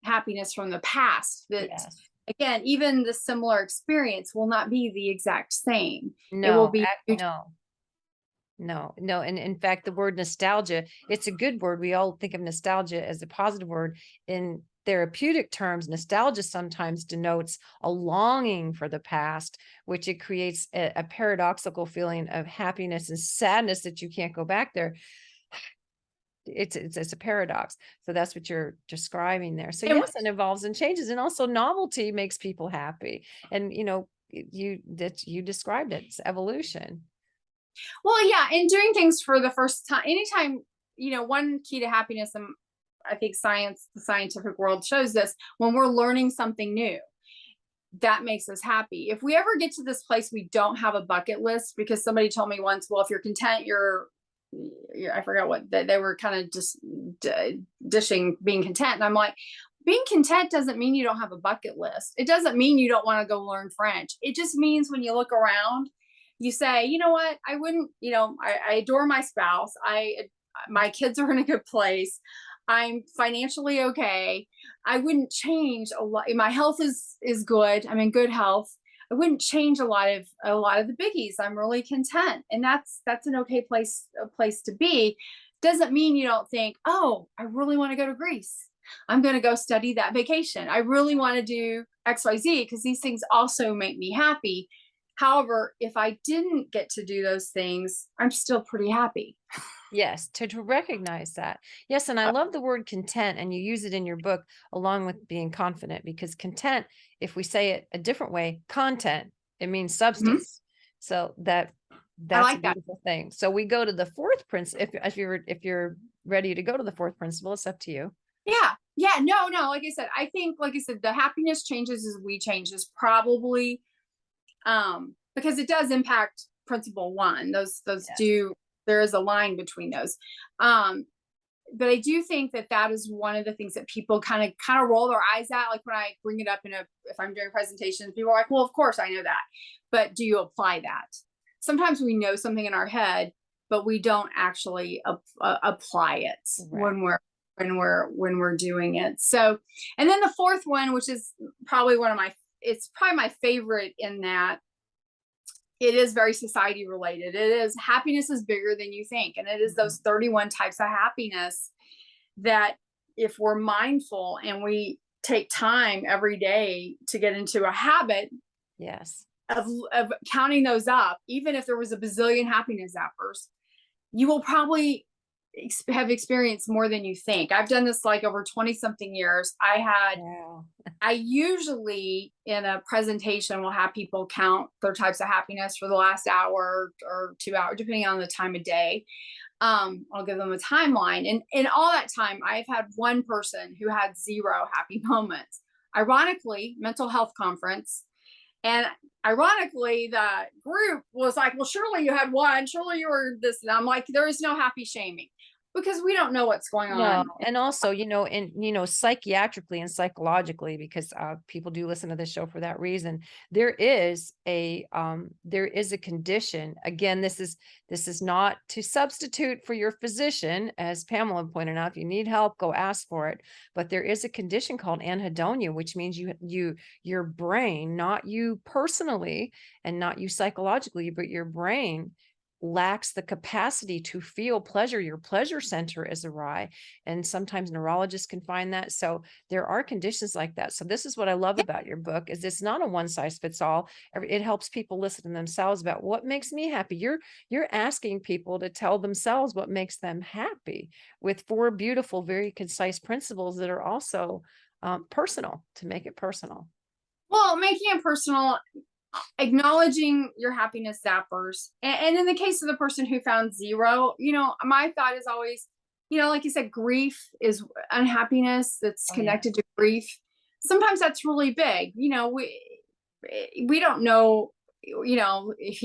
happiness from the past that again, even the similar experience will not be the exact same. It will No, be no, no. And in fact, the word nostalgia, it's a good word. We all think of nostalgia as a positive word. In therapeutic terms, nostalgia sometimes denotes a longing for the past, which it creates a paradoxical feeling of happiness and sadness that you can't go back there. It's a paradox. So that's what you're describing there. So and yes, it evolves and changes. And also novelty makes people happy. And you described it. It's evolution. well, yeah, and doing things for the first time. Anytime, one key to happiness, and I think the scientific world shows this, when we're learning something new, that makes us happy. If we ever get to this place, we don't have a bucket list, because somebody told me once, well, if you're content, I forgot what they were kind of just dishing being content. And I'm like, being content doesn't mean you don't have a bucket list. It doesn't mean you don't want to go learn French. It just means when you look around, you say, you know what, I wouldn't, I adore my spouse. My kids are in a good place. I'm financially okay. I wouldn't change a lot. My health is good. I'm in good health. I wouldn't change a lot of the biggies. I'm really content. And that's an okay place to be. Doesn't mean you don't think, oh, I really want to go to Greece. I'm going to go study that vacation. I really want to do XYZ, because these things also make me happy. However, if I didn't get to do those things, I'm still pretty happy. Yes, to recognize that. Yes, and I love the word content, and you use it in your book along with being confident, because content, if we say it a different way, content, it means Mhm. substance. So I that's a like that. beautiful thing. So we go to the fourth principle. If you're ready to go to the fourth principle, it's up to you. Yeah. Yeah. No, no. Like I said, the happiness changes as we change is probably, because it does impact principle one. Yes. There is a line between those. Um, but I do think that is one of the things that people kind of roll their eyes at. Like when I bring it up if I'm doing presentations, people are like, well, of course I know that, but do you apply that? Sometimes we know something in our head, but we don't actually apply it Right. when we're doing it. So, and then the fourth one, which is probably it's probably my favorite, in that it is very society related. It is, happiness is bigger than you think. And it is those 31 types of happiness that, if we're mindful and we take time every day to get into a habit Yes. of counting those up, even if there was a bazillion happiness zappers, you will probably have experienced more than you think. I've done this like over 20 something years. Wow. I usually in a presentation will have people count their types of happiness for the last hour or 2 hours, depending on the time of day. I'll give them a timeline. And in all that time, I've had one person who had 0 happy moments. Ironically, mental health conference. And ironically, the group was like, well, surely you had one, surely you were this. And I'm like, there is no happy shaming, because we don't know what's going No, on. and also, psychiatrically and psychologically, because people do listen to this show for that reason, there is a condition. Again, this is not to substitute for your physician, as Pamela pointed out. If you need help, go ask for it. But there is a condition called anhedonia, which means your brain, not you personally and not you psychologically, but your brain lacks the capacity to feel pleasure. Your pleasure center is awry, and sometimes neurologists can find that. So there are conditions like that. So this is what I love about your book, is it's not a one size fits all. It helps people listen to themselves about what makes me happy. You're asking people to tell themselves what makes them happy, with 4 beautiful, very concise principles that are also personal, to make it personal. Well, making it personal, acknowledging your happiness zappers. And in the case of the person who found 0, my thought is always, like you said, grief is unhappiness that's Oh yeah. connected to grief. Sometimes that's really big. We don't know, if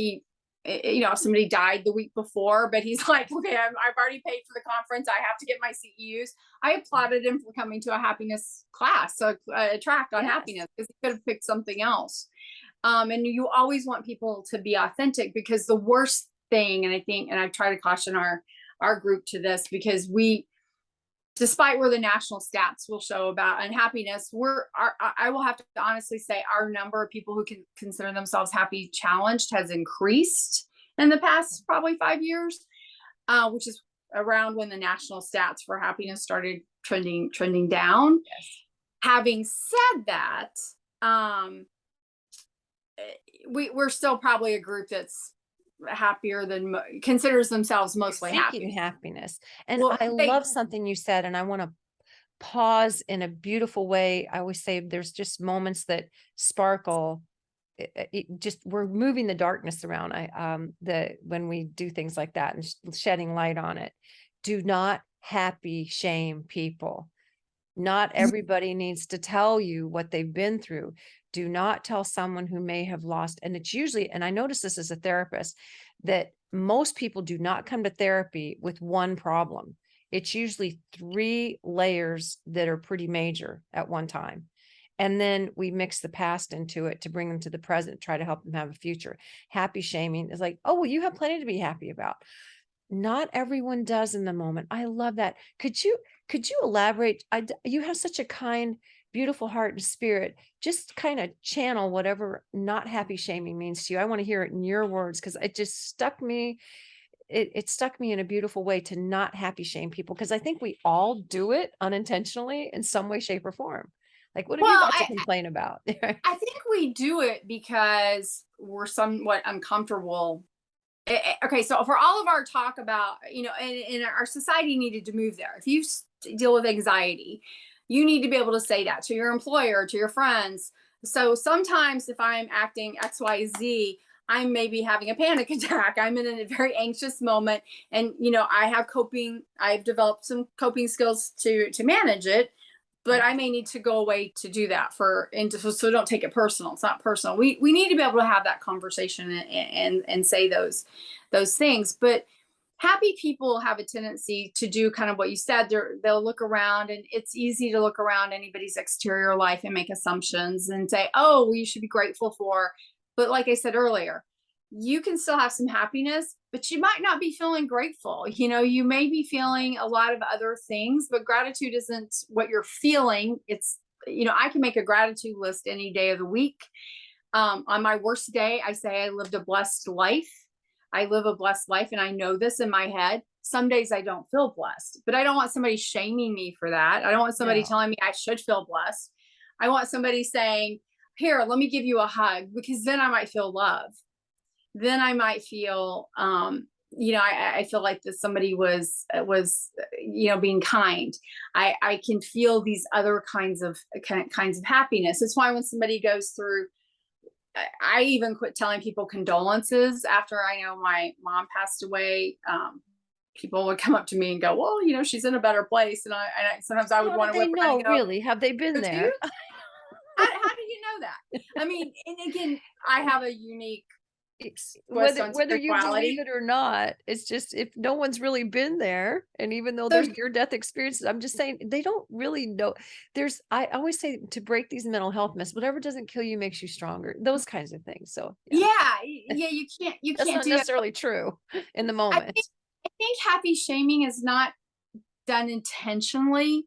if somebody died the week before, but he's like, okay, I've already paid for the conference. I have to get my CEUs. I applauded him for coming to a happiness class, so a track on Yes. happiness, because he could have picked something else. And you always want people to be authentic, because the worst thing, and I think, and I try to caution our group to this, because despite where the national stats will show about unhappiness, I will have to honestly say our number of people who can consider themselves happy challenged has increased in the past probably 5 years, which is around when the national stats for happiness started trending down. Yes. Having said that, we're still probably a group that's happier than considers themselves mostly Seeking happy. happiness. And Well, I love something you said, and I want to pause in a beautiful way. I always say there's just moments that sparkle. Just we're moving the darkness around. When we do things like that and shedding light on it. Do not happy shame people. Not everybody needs to tell you what they've been through. Do not tell someone who may have lost. And it's usually, and I notice this as a therapist, that most people do not come to therapy with one problem. It's usually 3 layers that are pretty major at one time. And then we mix the past into it to bring them to the present, try to help them have a future. Happy shaming is like, oh, well, you have plenty to be happy about. Not everyone does in the moment. I love that. Could you elaborate? You have such a kind, beautiful heart and spirit. Just kind of channel whatever not happy shaming means to you. I want to hear it in your words, because it just stuck me. It stuck me in a beautiful way to not happy shame people, because I think we all do it unintentionally in some way, shape, or form. Like, what have you well, got to complain about? I think we do it because we're somewhat uncomfortable. Okay, so for all of our talk about, and our society needed to move there. If you deal with anxiety, you need to be able to say that to your employer, to your friends. So sometimes if I'm acting XYZ, I'm maybe having a panic attack. I'm in a very anxious moment, and I've developed some coping skills to manage it, but I may need to go away to do that so don't take it personal. It's not personal. We need to be able to have that conversation and say those things. But happy people have a tendency to do kind of what you said. They'll look around, and it's easy to look around anybody's exterior life and make assumptions and say, oh, well, you should be grateful for. But like I said earlier, you can still have some happiness, but you might not be feeling grateful. You may be feeling a lot of other things, but gratitude isn't what you're feeling. It's, I can make a gratitude list any day of the week. On my worst day, I say I lived a blessed life. I live a blessed life, and I know this in my head. Some days I don't feel blessed, but I don't want somebody shaming me for that. I don't want somebody telling me I should feel blessed. I want somebody saying, here, let me give you a hug, because then I might feel love. Then I might feel, I feel like that somebody was, being kind. I can feel these other kinds of happiness. It's why when somebody goes through, I even quit telling people condolences after I know my mom passed away. People would come up to me and go, well, she's in a better place. And I sometimes I would want to whip around and go, really? Have they been there? How do you know that? I mean, and again, I have a unique Whether you believe it or not, it's just, if no one's really been there, and even though there's near-death experiences, I'm just saying they don't really know. I always say, to break these mental health myths, whatever doesn't kill you makes you stronger. Those kinds of things. So yeah, you that's can't not do necessarily true in the I moment. think happy shaming is not done intentionally.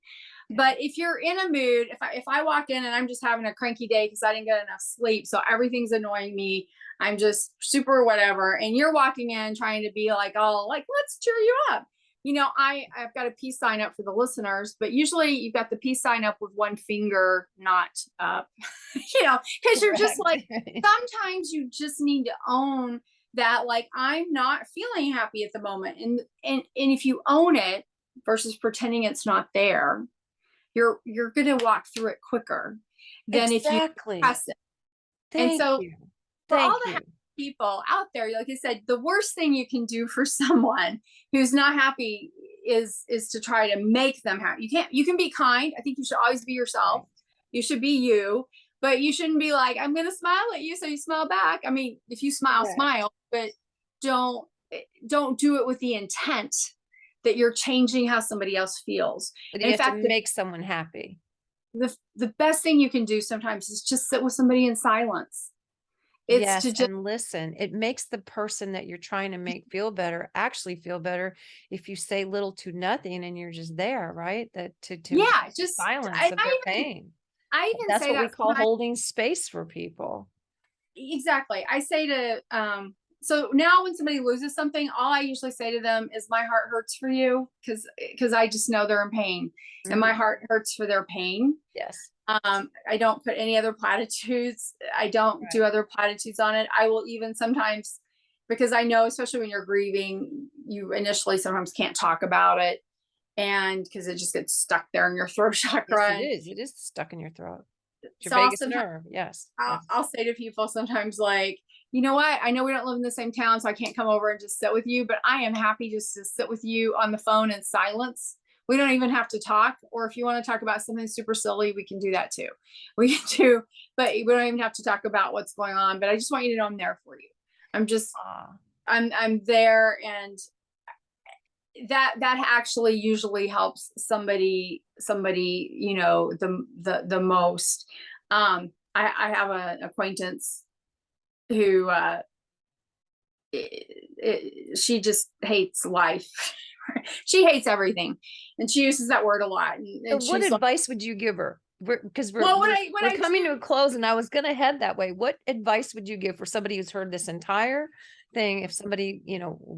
But if you're in a mood, if I walk in and I'm just having a cranky day because I didn't get enough sleep, so everything's annoying me, I'm just super whatever, and you're walking in trying to be like, oh, like, let's cheer you up. I've got a peace sign up for the listeners, but usually you've got the peace sign up with one finger not up, because you're just like, sometimes you just need to own that, like, I'm not feeling happy at the moment. And if you own it versus pretending it's not there, you're going to walk through it quicker than if you press it. And so for all the happy people out there, like I said, the worst thing you can do for someone who's not happy is to try to make them happy. You can be kind. I think you should always be yourself. You should be you, but you shouldn't be like, I'm going to smile at you, so you smile back. I mean, if you smile, smile, but don't do it with the intent that you're changing how somebody else feels. But you have to make someone happy. The best thing you can do sometimes is just sit with somebody in silence It's to Yes, just, and listen, it makes the person that you're trying to make feel better actually feel better if you say little to nothing and you're just there, right? That to yeah, just, silence of their pain. I even That's say what we that call sometimes. holding space for people. Exactly. I say to, so now when somebody loses something, all I usually say to them is my heart hurts for you, because I just know they're in pain, and my Mhm. heart hurts for their pain. Yes. I don't put any other platitudes. I don't do Right. other platitudes on it. I will even sometimes, because I know, especially when you're grieving, you initially sometimes can't talk about it, and because it just gets stuck there in your throat Yes, chakra. it And is. It is stuck in your throat. It's your so I'll vagus sometimes, nerve. Yes. I'll, Yes. I'll say to people sometimes, like, you know what? I know we don't live in the same town, so I can't come over and just sit with you, but I am happy just to sit with you on the phone in silence. We don't even have to talk. Or if you want to talk about something super silly, we can do that too. We can do, but we don't even have to talk about what's going on. But I just want you to know I'm there for you. I'm just, Ah. I'm there. And that actually usually helps somebody, the most. I have an acquaintance who, she just hates life. She hates everything, and she uses that word a lot. So And what she's like, advice would you give her? Because we're well, we're when we're I coming to do, a close, and I was going to head that way. What advice would you give for somebody who's heard this entire thing? If somebody,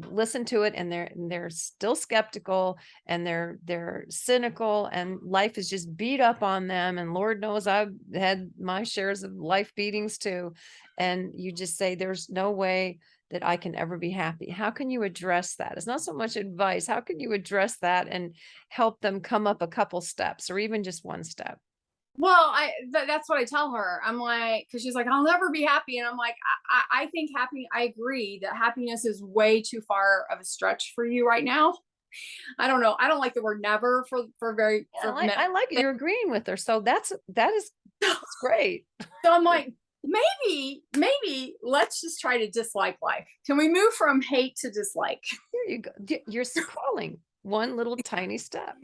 listened to it and they're still skeptical and they're cynical and life is just beat up on them, and Lord knows I've had my shares of life beatings too, and you just say there's no way that I can ever be happy. How can you address that? It's not so much advice. How can you address that and help them come up a couple steps or even just one step? well, that's what I tell her. I'm like, because she's like, I'll never be happy, and I'm like, I think happy. I agree that happiness is way too far of a stretch for you right now. I don't know. I don't like the word never for very Yeah, for men. I like it. You're agreeing with her. So that's great. So I'm like, maybe let's just try to dislike life. Can we move from hate to dislike? Here you go. You're crawling one little tiny step.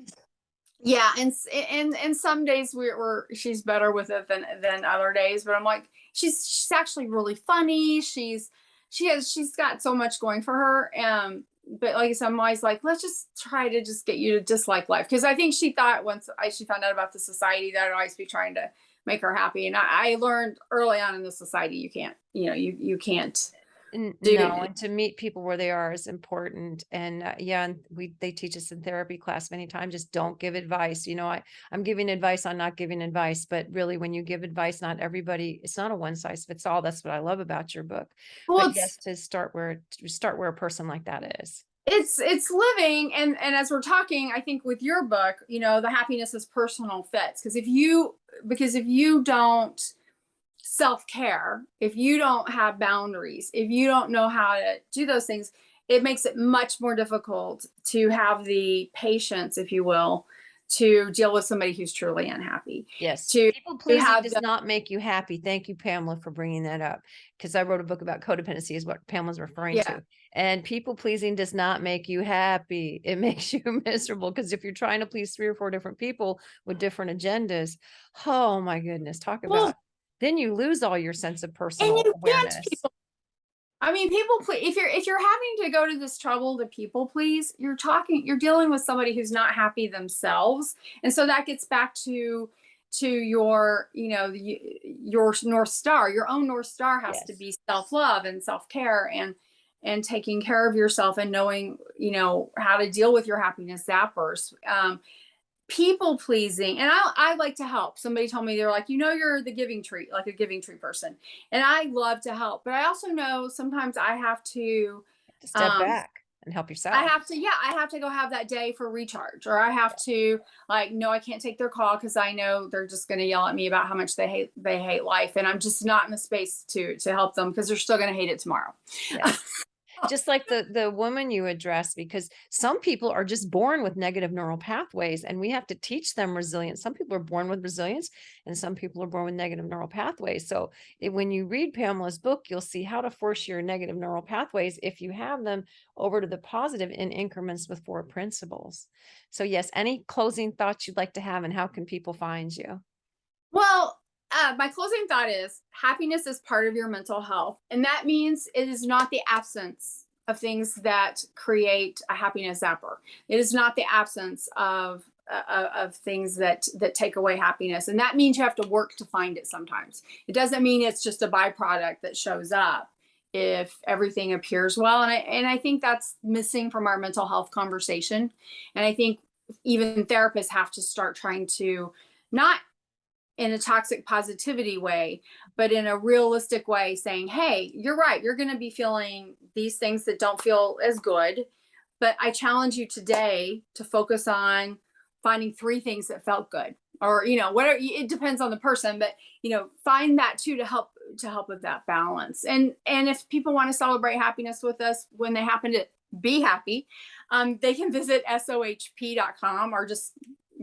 Yeah, and some days we're she's better with it than other days, but I'm like, she's actually really funny. She's got so much going for her. But like I said, I'm always like, let's just try to just get you to dislike life, because I think she thought once she found out about the society that I'd always be trying to make her happy, and I learned early on in the society you can't, you can't do. No, and to meet people where they are is important. And yeah, and they teach us in therapy class many times, just don't give advice. I'm giving advice on not giving advice, but really when you give advice, not everybody, it's not a one size fits all. That's what I love about your book. Well, But yes, to start where a person like that is. it's living, and as we're talking, I think with your book, the happiness is personal fits, because if you don't self-care, if you don't have boundaries, if you don't know how to do those things, it makes it much more difficult to have the patience, if you will, to deal with somebody who's truly unhappy, Yes. to People pleasing have does the, not make you happy. Thank you, Pamela, for bringing that up. Because I wrote a book about codependency, is what Pamela's referring yeah. to. And people pleasing does not make you happy. It makes you miserable. Because if you're trying to please 3 or 4 different people with different agendas, oh my goodness, talk Well, about, then you lose all your sense of and personal you can't awareness. people, I mean, people please, if you're having to go to this trouble to people please, you're dealing with somebody who's not happy themselves. And so that gets back to your, your North Star. Your own North Star has to Yes. be self-love and self-care, and taking care of yourself, and knowing, how to deal with your happiness zappers. People pleasing, and I like to help. Somebody told me, they're like, you're the giving tree, like a giving tree person, and I love to help, but I also know sometimes I have to, To step um back and help yourself. yeah, I have to go have that day for recharge, or I have to, like, no, I can't take their call because I know they're just going to yell at me about how much they hate life, and I'm just not in the space to help them, because they're still going to hate it tomorrow. Yes. Just like the woman you addressed, because some people are just born with negative neural pathways and we have to teach them resilience. Some people are born with resilience and some people are born with negative neural pathways. So when you read Pamela's book, you'll see how to force your negative neural pathways, if you have them, over to the positive in increments with 4 principles. So yes, any closing thoughts you'd like to have, and how can people find you? Well, My closing thought is happiness is part of your mental health. And that means it is not the absence of things that create a happiness zapper. It is not the absence of things that take away happiness. And that means you have to work to find it sometimes. It doesn't mean it's just a byproduct that shows up if everything appears well. And I think that's missing from our mental health conversation. And I think even therapists have to start trying to, not in a toxic positivity way, but in a realistic way, saying, hey, you're right. You're going to be feeling these things that don't feel as good. But I challenge you today to focus on finding 3 things that felt good, or, whatever. It depends on the person, but, find that too, to help with that balance. And if people want to celebrate happiness with us when they happen to be happy, they can visit sohp.com or just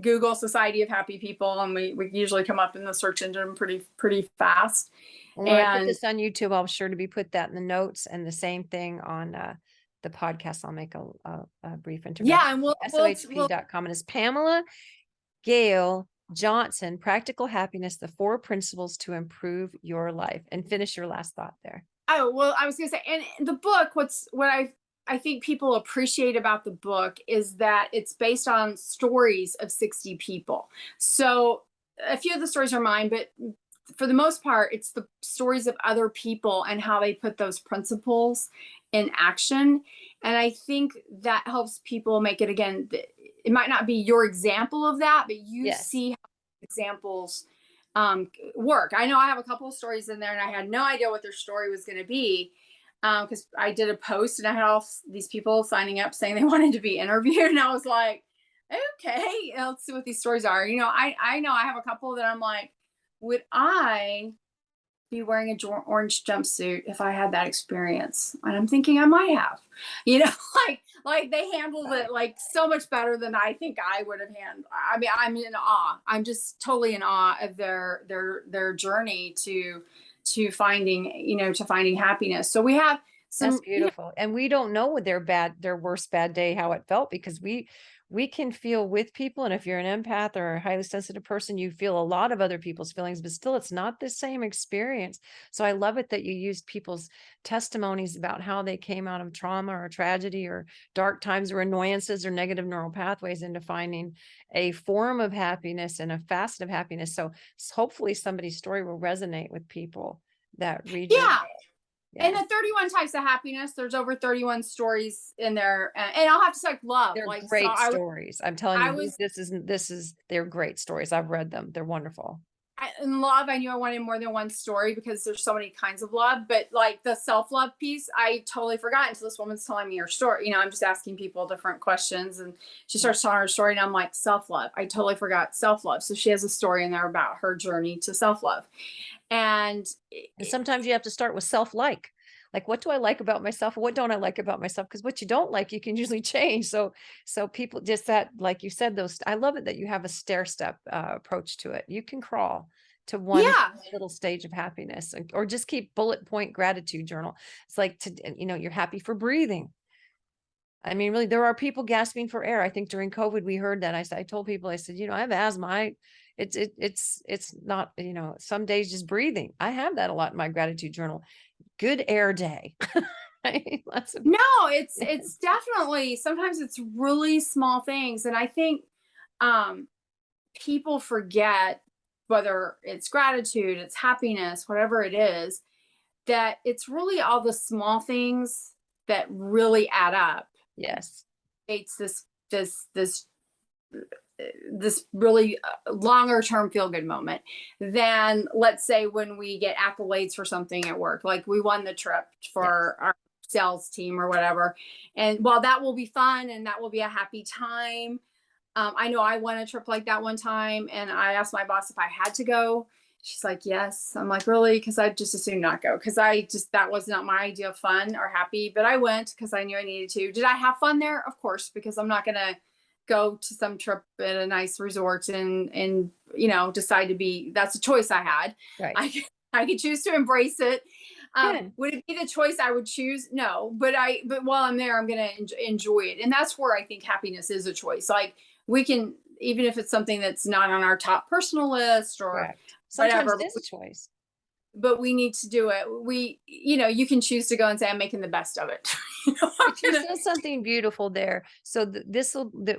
Google Society of Happy People, and we usually come up in the search engine pretty fast. And when I put this on YouTube, I'll sure to be put that in the notes, and the same thing on the podcast. I'll make a brief introduction. Yeah, and we'll sohp.com, and it's Pamela Gail Johnson, Practical Happiness: The 4 Principles to Improve Your Life. And finish your last thought there. Oh, well, I was going to say, and the book, what I think people appreciate about the book is that it's based on stories of 60 people. So a few of the stories are mine, but for the most part, it's the stories of other people and how they put those principles in action. And I think that helps people make it, again, it might not be your example of that, but you see how examples work. I know I have a couple of stories in there, and I had no idea what their story was going to be. Because I did a post and I had all these people signing up saying they wanted to be interviewed. And I was like, okay, let's see what these stories are. I know I have a couple that I'm like, would I be wearing a orange jumpsuit if I had that experience? And I'm thinking I might have, like they handled it like so much better than I think I would have handled. I mean, I'm in awe. I'm just totally in awe of their journey to finding happiness. So we have some. That's beautiful. And we don't know their worst bad day, how it felt, because we can feel with people. And if you're an empath or a highly sensitive person, you feel a lot of other people's feelings, but still it's not the same experience. So I love it that you used people's testimonies about how they came out of trauma or tragedy or dark times or annoyances or negative neural pathways into finding a form of happiness and a facet of happiness. So hopefully somebody's story will resonate with people that read. Yeah. And the 31 types of happiness, there's over 31 stories in there. And I'll have to say, love. They're great stories. I'm telling you, they're great stories. I've read them. They're wonderful. In love, I knew I wanted more than one story because there's so many kinds of love. But like the self-love piece, I totally forgot until this woman's telling me her story. I'm just asking people different questions, and she starts telling her story, and I'm like, self-love. I totally forgot self-love. So she has a story in there about her journey to self-love. And sometimes you have to start with self-like. Like, what do I like about myself? What don't I like about myself? Because what you don't like, you can usually change. So people just that, like you said, I love it that you have a stair step approach to it. You can crawl to one little stage of happiness, or just keep bullet point gratitude journal. It's like, you're happy for breathing. I mean, really, there are people gasping for air. I think during COVID, we heard that. I told people, I said, I have asthma. It's not, some days just breathing. I have that a lot in my gratitude journal. Good air day. No, it's definitely, sometimes it's really small things. And I think people forget, whether it's gratitude, it's happiness, whatever it is, that it's really all the small things that really add up. Yes. It's this really longer term feel good moment than, let's say, when we get accolades for something at work, like we won the trip for our sales team or whatever. And while that will be fun and that will be a happy time, I know I won a trip like that one time, and I asked my boss if I had to go. She's like, yes. I'm like, really? Because I just assumed not go, because that was not my idea of fun or happy, but I went because I knew I needed to. Did I have fun there? Of course, because I'm not going to go to some trip at a nice resort and decide to be, that's a choice I had. Right. I could choose to embrace it. Would it be the choice I would choose? No, but while I'm there, I'm going to enjoy it. And that's where I think happiness is a choice. Like, we can, even if it's something that's not on our top personal list or Sometimes whatever. it is a choice. But we need to do it. You can choose to go and say, I'm making the best of it. But you said something beautiful there. So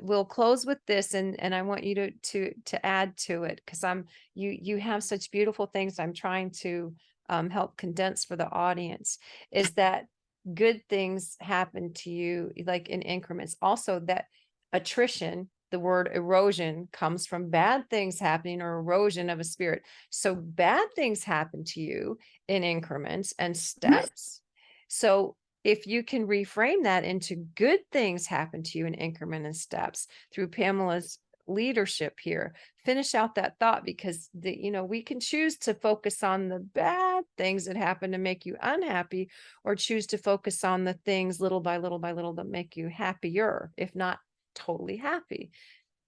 we'll close with this, and I want you to add to it, because you have such beautiful things. I'm trying to help condense for the audience, is that good things happen to you like in increments. Also, that attrition, the word erosion, comes from bad things happening, or erosion of a spirit. So bad things happen to you in increments and steps. So if you can reframe that into good things happen to you in increment and steps through Pamela's leadership here, finish out that thought, because we can choose to focus on the bad things that happen to make you unhappy, or choose to focus on the things little by little by little that make you happier, if not totally happy.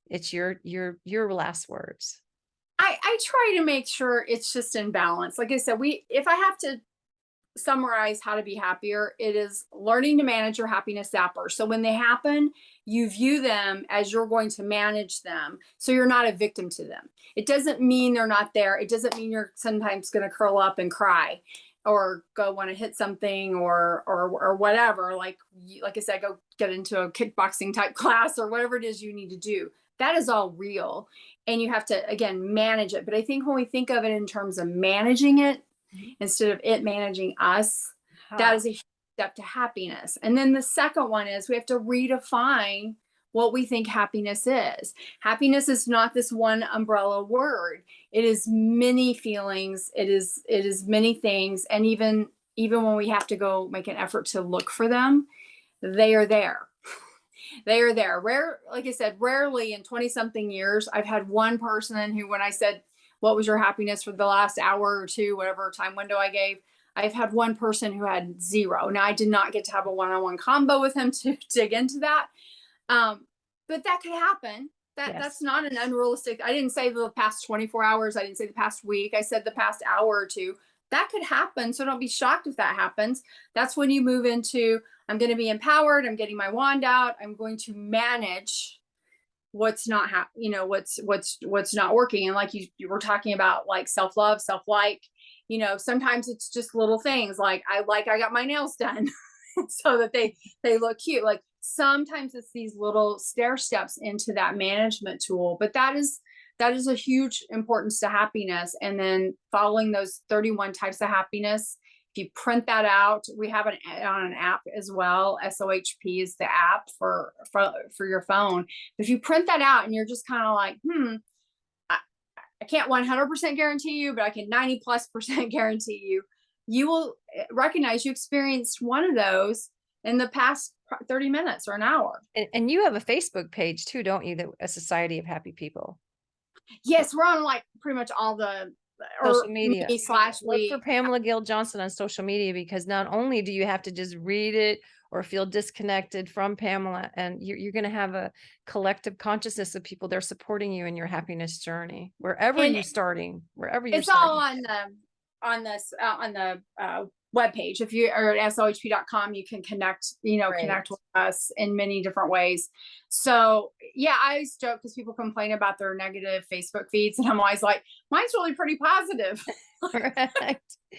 It's your last words. I try to make sure it's just in balance. Like I said, if I have to summarize how to be happier, it is learning to manage your happiness zappers. So when they happen, you view them as you're going to manage them, so you're not a victim to them. It doesn't mean they're not there. It doesn't mean you're sometimes going to curl up and cry, or go want to hit something, or whatever. Like I said, go get into a kickboxing type class, or whatever it is you need to do. That is all real, and you have to, again, manage it. But I think when we think of it in terms of managing it, instead of it managing us, that is a huge step to happiness. And then the second one is we have to redefine what we think happiness is. Happiness is not this one umbrella word. It is many feelings. It is many things. And even when we have to go make an effort to look for them, they are there. They are there. Like I said, rarely in 20 something years, I've had one person who, when I said, what was your happiness for the last hour or two, whatever time window I gave, I've had one person who had 0. Now, I did not get to have a one-on-one combo with him to dig into that. But that could happen. That's not an unrealistic. I didn't say the past 24 hours. I didn't say the past week. I said the past hour or two. That could happen. So don't be shocked if that happens. That's when you move into, I'm going to be empowered. I'm getting my wand out. I'm going to manage what's not what's not working. And like you were talking about, like self-love, self-like, sometimes it's just little things like I got my nails done so that they look cute. Like sometimes it's these little stair steps into that management tool, but that is a huge importance to happiness. And then following those 31 types of happiness, if you print that out, we have it on an app as well. SOHP is the app for your phone. If you print that out and you're just kind of like, I can't 100% guarantee you, but I can 90+% guarantee you will recognize you experienced one of those in the past 30 minutes or an hour. And you have a Facebook page too, don't you? A Society of Happy People. Yes, we're on like pretty much all the social media. Look for Pamela Gail Johnson on social media, because not only do you have to just read it or feel disconnected from Pamela, and you're going to have a collective consciousness of people that are supporting you in your happiness journey, wherever you're starting. It's all on the webpage. If you are at sohp.com, you can connect with us in many different ways. So yeah, I always joke because people complain about their negative Facebook feeds, and I'm always like, mine's really pretty positive. Right.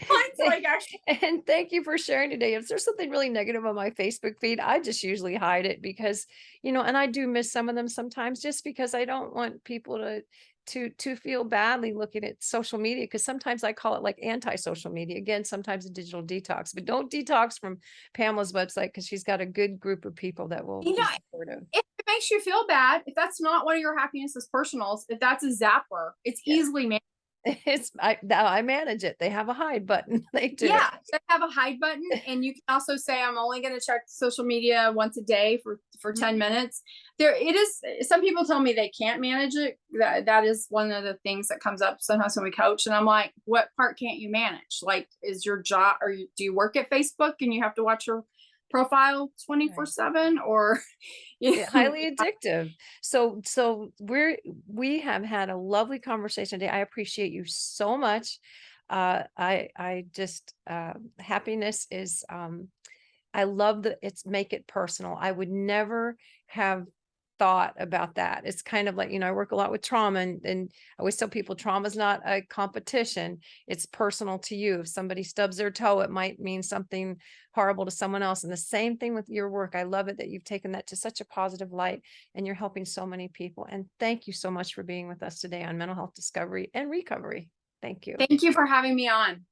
Mine's like, actually. And thank you for sharing today. If there's something really negative on my Facebook feed, I just usually hide it, because, and I do miss some of them sometimes, just because I don't want people to feel badly looking at social media, because sometimes I call it like anti-social media. Again, sometimes a digital detox, but don't detox from Pamela's website, because she's got a good group of people that will be supportive. If it makes you feel bad, if that's not one of your happiness personals, if that's a zapper, it's easily managed. I manage it. They have a hide button. They do. Yeah, they have a hide button, and you can also say, I'm only going to check social media once a day for 10 minutes. It is. Some people tell me they can't manage it. That is one of the things that comes up sometimes when we coach, and I'm like, what part can't you manage? Like, is your job, or do you work at Facebook and you have to watch your profile 24/7, or highly addictive. So we have had a lovely conversation today. I appreciate you so much. I just happiness is I love it's make it personal. I would never have thought about that. It's kind of like, I work a lot with trauma, and I always tell people trauma is not a competition. It's personal to you. If somebody stubs their toe, it might mean something horrible to someone else. And the same thing with your work. I love it that you've taken that to such a positive light and you're helping so many people. And thank you so much for being with us today on mental health discovery and recovery. Thank you. Thank you for having me on.